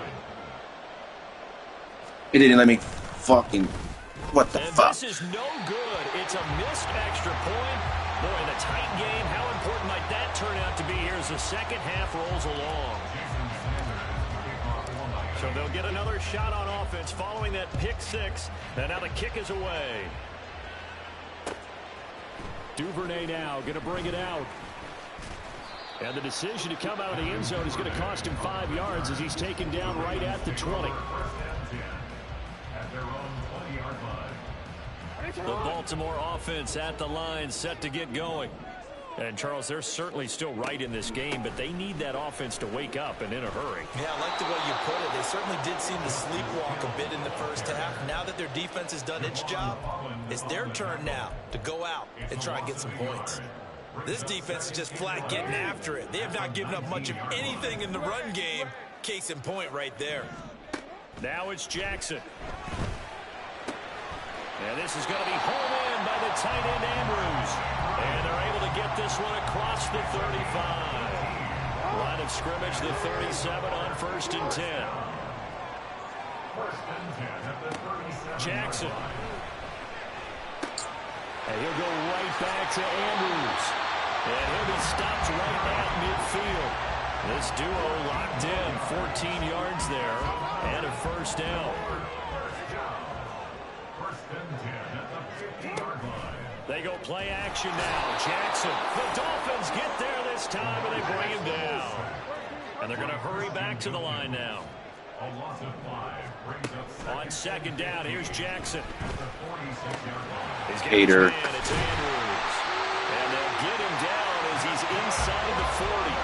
[SPEAKER 1] It didn't let me fucking... What the fuck?
[SPEAKER 2] This is no good. It's a missed extra point. Boy, in a tight game, how important might that turn out to be here as the second half rolls along? So they'll get another shot on offense following that pick 6. And now the kick is away. Duvernay now going to bring it out. And the decision to come out of the end zone is going to cost him 5 yards as he's taken down right at the 20. The Baltimore offense at the line, set to get going. And, Charles, they're certainly still right in this game, but they need that offense to wake up and in a hurry.
[SPEAKER 7] Yeah, I like the way you put it. They certainly did seem to sleepwalk a bit in the first half. Now that their defense has done its job, it's their turn now to go out and try and get some points. This defense is just flat getting after it. They have not given up much of anything in the run game. Case in point right there.
[SPEAKER 2] Now it's Jackson. And this is going to be hauled in by the tight end Andrews. And they're able to get this one across the 35. Line of scrimmage, the 37 on 1st and 10. Jackson. And he'll go right back to Andrews. And he'll be stopped right at midfield. This duo locked in, 14 yards there, and a first down. They go play action now. Jackson. The Dolphins get there this time, and they bring him down. And they're going to hurry back to the line now. On 2nd down, here's Jackson.
[SPEAKER 1] Hater.
[SPEAKER 2] It's Andrews. And they'll get him down as he's inside the 40.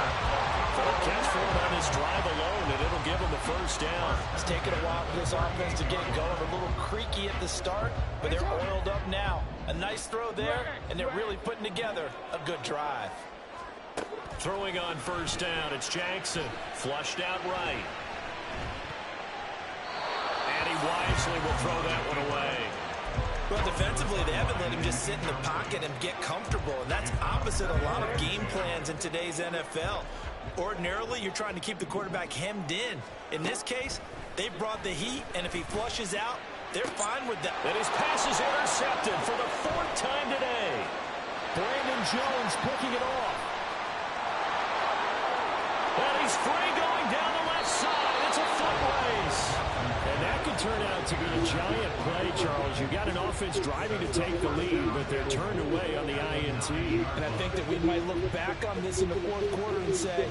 [SPEAKER 2] For a catch for him on this drive alone, and it'll give him the first down.
[SPEAKER 7] It's taken a while for this offense to get going. A little creaky at the start, but they're oiled up now. A nice throw there, and they're really putting together a good drive.
[SPEAKER 2] Throwing on 1st down, it's Jackson. Flushed out right. And he wisely will throw that one away.
[SPEAKER 7] Well, defensively, they haven't let him just sit in the pocket and get comfortable, and that's opposite a lot of game plans in today's NFL. Ordinarily, you're trying to keep the quarterback hemmed in. In this case, they brought the heat, and if he flushes out, they're fine with that.
[SPEAKER 2] And his pass is intercepted for the 4th time today. Brandon Jones picking it off. And he's free going down the left side. It's a foot race. And that could turn out to be a giant play, Charles. You've got an offense driving to take the lead, but they're turned away on the INT.
[SPEAKER 7] And I think that we might look back on this in the 4th quarter and say,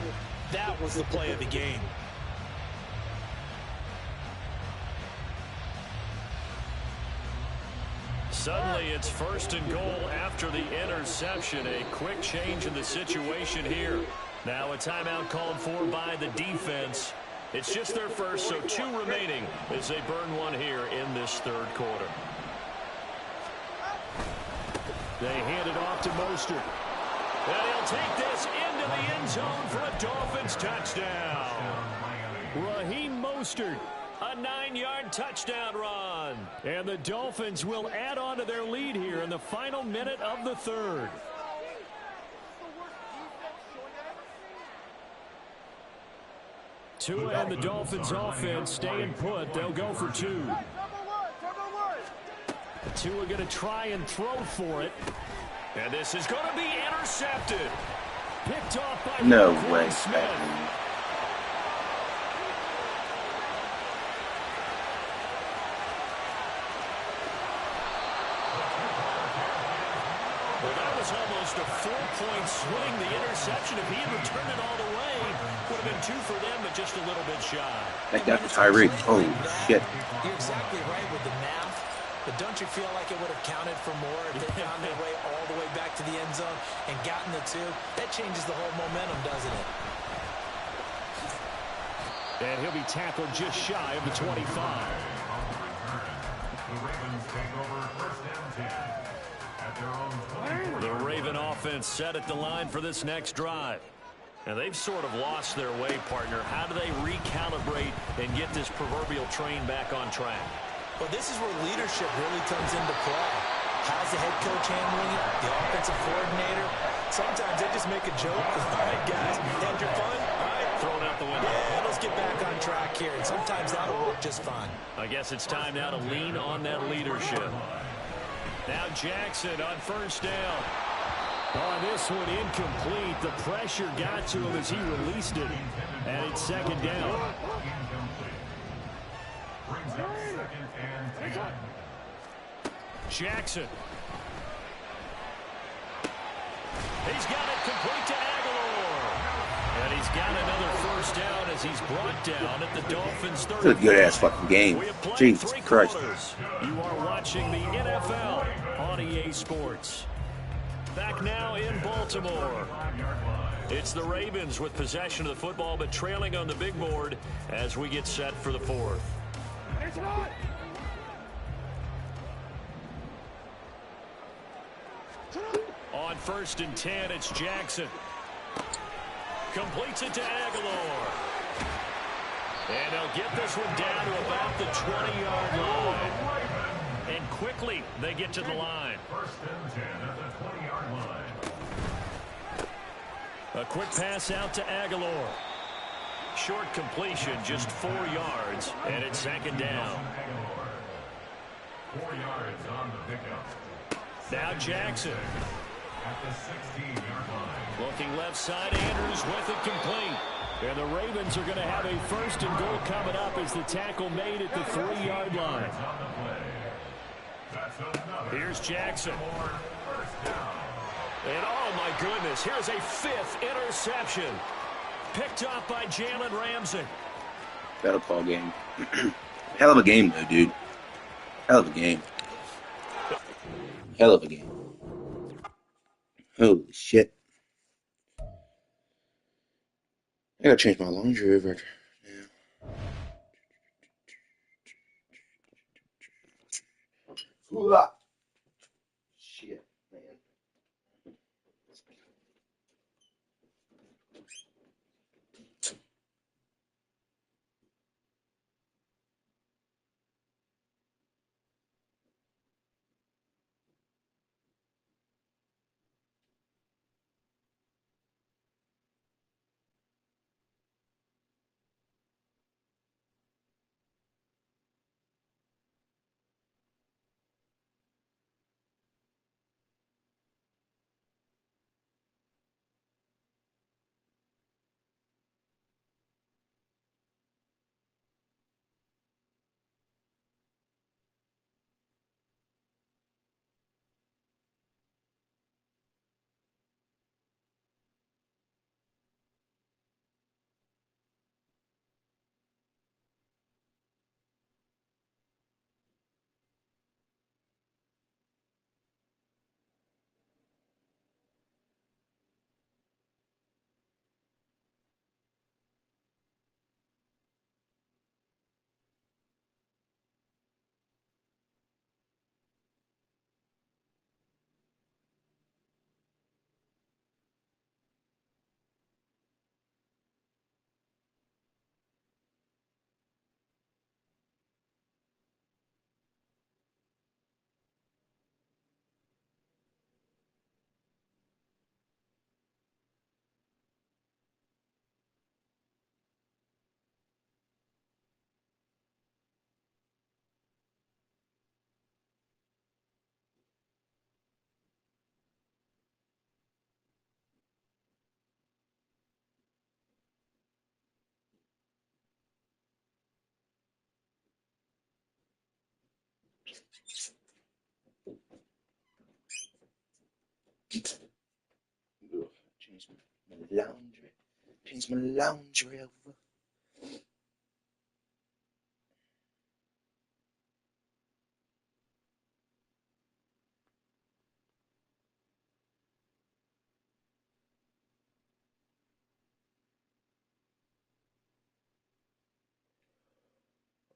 [SPEAKER 7] that was the play of the game.
[SPEAKER 2] Suddenly, it's 1st and goal after the interception. A quick change in the situation here. Now a timeout called for by the defense. It's just their first, so 2 remaining as they burn one here in this 3rd quarter. They hand it off to Mostert. And he'll take this into the end zone for a Dolphins touchdown. Raheem Mostert, a 9-yard touchdown run. And the Dolphins will add on to their lead here in the final minute of the third. Tua and the Dolphins offense staying put. They'll go for 2. Tua going to try and throw for it. And this is going to be intercepted. Picked off by
[SPEAKER 1] no way.
[SPEAKER 2] Smith. Well, that was almost a 4-point swing. The interception, if he had returned it all the way, would have been 2 for them, but just a little bit shy.
[SPEAKER 1] Back down for Tyreek. Oh, shit.
[SPEAKER 7] You're exactly right with the math. But don't you feel like it would have counted for more if they found their way all the way back to the end zone and gotten the 2? That changes the whole momentum, doesn't it?
[SPEAKER 2] And he'll be tackled just shy of the 25.
[SPEAKER 5] The Ravens take over first and 10 at their own 20.
[SPEAKER 2] The Raven offense set at the line for this next drive. And they've sort of lost their way, partner. How do they recalibrate and get this proverbial train back on track?
[SPEAKER 7] Well, this is where leadership really comes into play. How's the head coach handling it? The offensive coordinator? Sometimes they just make a joke. All right, guys, had your fun? All right.
[SPEAKER 2] Throw it out the window.
[SPEAKER 7] Yeah, let's get back on track here. And sometimes that'll work just fine.
[SPEAKER 2] I guess it's time now to lean on that leadership. Now Jackson on first down. On this one, incomplete. The pressure got to him as he released it. And it's second down.
[SPEAKER 5] Brings up second and 10.
[SPEAKER 2] Jackson. He's got it complete to Aguilar. And he's got another first down as he's brought down at the Dolphins' 30.
[SPEAKER 1] It's a good-ass fucking game. Jesus Christ.
[SPEAKER 2] You are watching the NFL on EA Sports. Back now in Baltimore. It's the Ravens with possession of the football, but trailing on the big board as we get set for the 4th. On first and 10, it's Jackson. Completes it to Aguilar. And they'll get this one down to about the 20-yard line. And quickly, they get to the line.
[SPEAKER 5] First and 10 at the 20-yard line.
[SPEAKER 2] A quick pass out to Aguilar. Short completion, just 4 yards, and it's second down.
[SPEAKER 5] 4 yards on the pickup.
[SPEAKER 2] Now Jackson.
[SPEAKER 5] At the 16-yard line.
[SPEAKER 2] Looking left side, Andrews with it complete. And the Ravens are going to have a first and goal coming up as the tackle made at the 3-yard line. Here's Jackson. And oh my goodness, here's a 5th interception. Picked off by Jalen Ramsey.
[SPEAKER 1] Battle call game. Hell of a game, though, dude. Hell of a game. Hell of a game. Holy shit. I gotta change my laundry over now. Shit, man. laundry. Change my laundry over.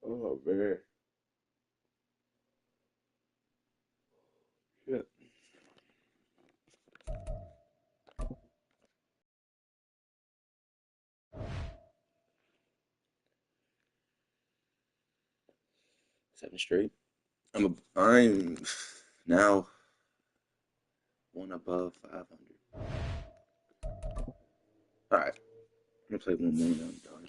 [SPEAKER 1] Oh, man. Shit. Seven straight. I'm now one above 500. All right. I'm going to play one more and I'm done.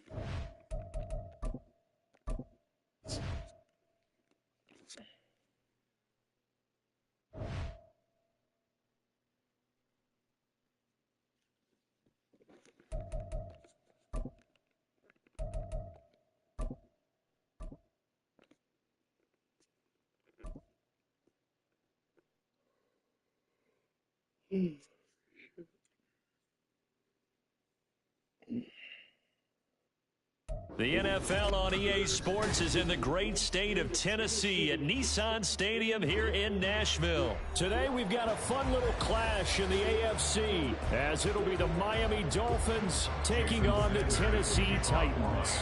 [SPEAKER 2] The NFL on EA Sports is in the great state of Tennessee at Nissan Stadium here in Nashville.
[SPEAKER 4] Today we've got a fun little clash in the AFC as it'll be the Miami Dolphins taking on the Tennessee Titans.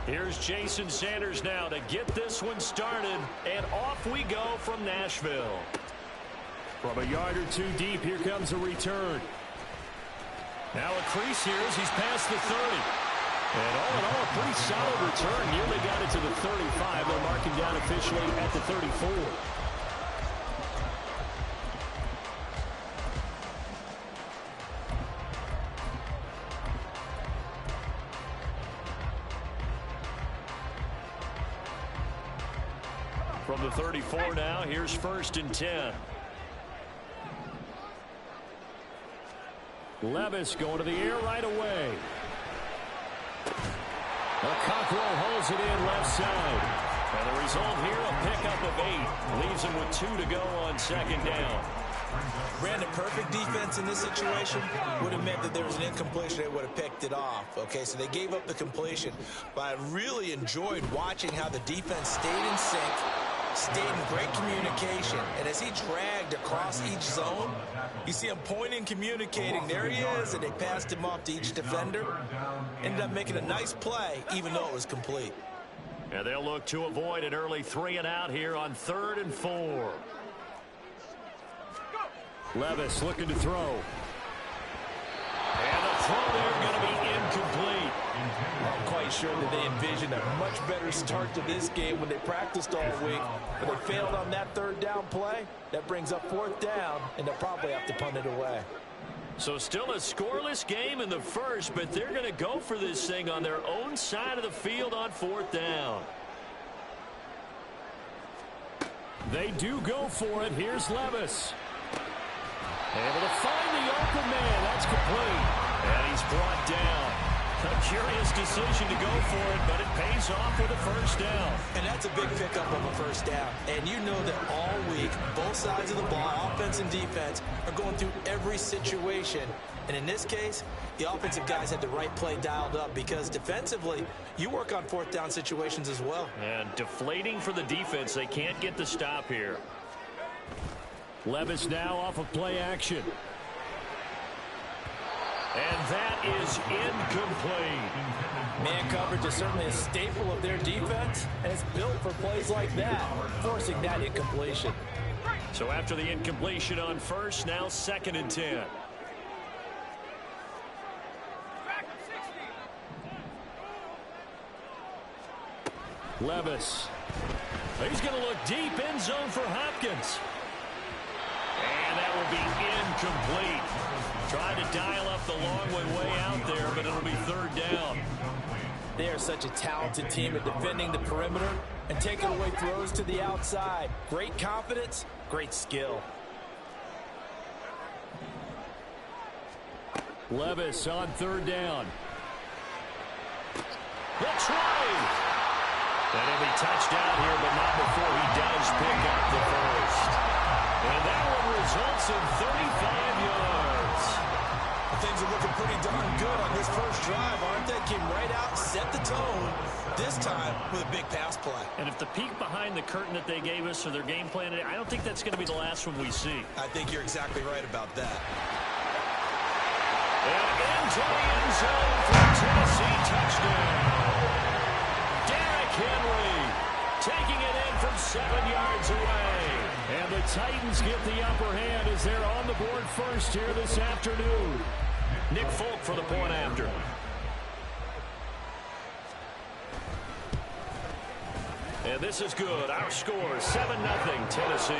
[SPEAKER 2] Here's Jason Sanders now to get this one started, and off we go from Nashville.
[SPEAKER 4] From a yard or two deep, here comes a return.
[SPEAKER 2] Now a crease here as he's past the 30. And all in all, a pretty solid return. Nearly got it to the 35. They'll mark him down officially at the 34. From the 34 now, here's 1st and 10.
[SPEAKER 4] Levis going to the air right away. Cockrell holds it in left side.
[SPEAKER 2] And the result here, a pickup of 8. Leaves him with 2 to go on 2nd down.
[SPEAKER 3] Brandon, perfect defense in this situation would have meant that there was an incompletion. They would have picked it off. Okay, so they gave up the completion. But I really enjoyed watching how the defense stayed in sync, stayed in great communication. And as he dragged across each zone, you see him pointing, communicating. There he is, and they passed him off to each defender. Ended up making a nice play, even though it was complete.
[SPEAKER 2] And they'll look to avoid an early 3 and out here on 3rd and 4.
[SPEAKER 4] Levis looking to throw.
[SPEAKER 2] And the throw there going to be incomplete.
[SPEAKER 3] I'm quite sure that they envisioned a much better start to this game when they practiced all week. But they failed on that 3rd down play. That brings up 4th down, and they'll probably have to punt it away.
[SPEAKER 2] So still a scoreless game in the first, but they're going to go for this thing on their own side of the field on 4th down.
[SPEAKER 4] They do go for it. Here's Levis. Able to find the open man. That's complete.
[SPEAKER 2] And he's brought down. A curious decision to go for it, but it pays off with a 1st down.
[SPEAKER 3] And that's a big pickup of a 1st down. And you know that all week, both sides of the ball, offense and defense, are going through every situation. And in this case, the offensive guys had the right play dialed up because defensively, you work on 4th down situations as well.
[SPEAKER 2] And deflating for the defense. They can't get the stop here.
[SPEAKER 4] Levis now off of play action.
[SPEAKER 2] And that is incomplete.
[SPEAKER 3] Man coverage is certainly a staple of their defense, and it's built for plays like that, forcing that incompletion.
[SPEAKER 2] So after the incompletion on 1st, now 2nd and 10.
[SPEAKER 4] Levis.
[SPEAKER 2] He's going to look deep, end zone for Hopkins. And that will be incomplete. Trying to dial up the long way out there, but it'll be 3rd down.
[SPEAKER 3] They are such a talented team at defending the perimeter and taking away throws to the outside. Great confidence, great skill.
[SPEAKER 4] Levis on 3rd down.
[SPEAKER 2] The try. And he'll be touched out here, but not before he does pick up the 1st. And that one results in 35 yards.
[SPEAKER 3] darn good on this first drive, aren't they? Came right out, set the tone, this time with a big pass play.
[SPEAKER 2] And if the peek behind the curtain that they gave us or their game plan, I don't think that's going to be the last one we see.
[SPEAKER 3] I think you're exactly right about that.
[SPEAKER 2] And into the end zone for Tennessee touchdown. Derrick Henry taking it in from 7 yards away. And the Titans get the upper hand as they're on the board first here this afternoon. Nick Folk for the point after. And this is good. Our score, 7-0 Tennessee.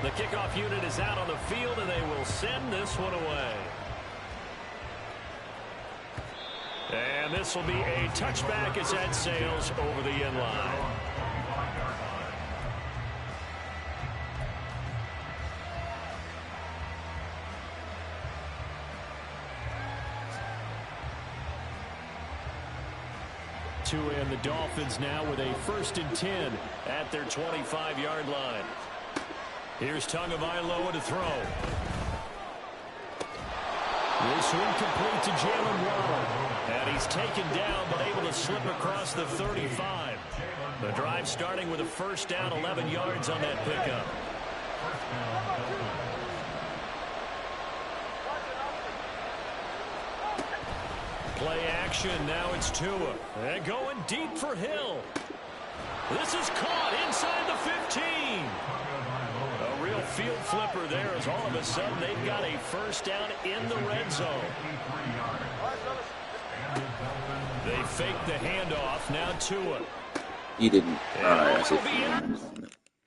[SPEAKER 2] The kickoff unit is out on the field, and they will send this one away. And this will be a touchback as that sails over the end line. And the Dolphins now with a 1st and 10 at their 25-yard line. Here's Tagovailoa to throw. This one complete to Jalen Waddle. And he's taken down but able to slip across the 35. The drive starting with a 1st down, 11 yards on that pickup. Play action, now it's Tua. And going deep for Hill. This is caught inside the 15. A real field flipper there as all of a sudden they've got a 1st down in the red zone. They fake the handoff, now Tua.
[SPEAKER 1] He didn't. All right, I see.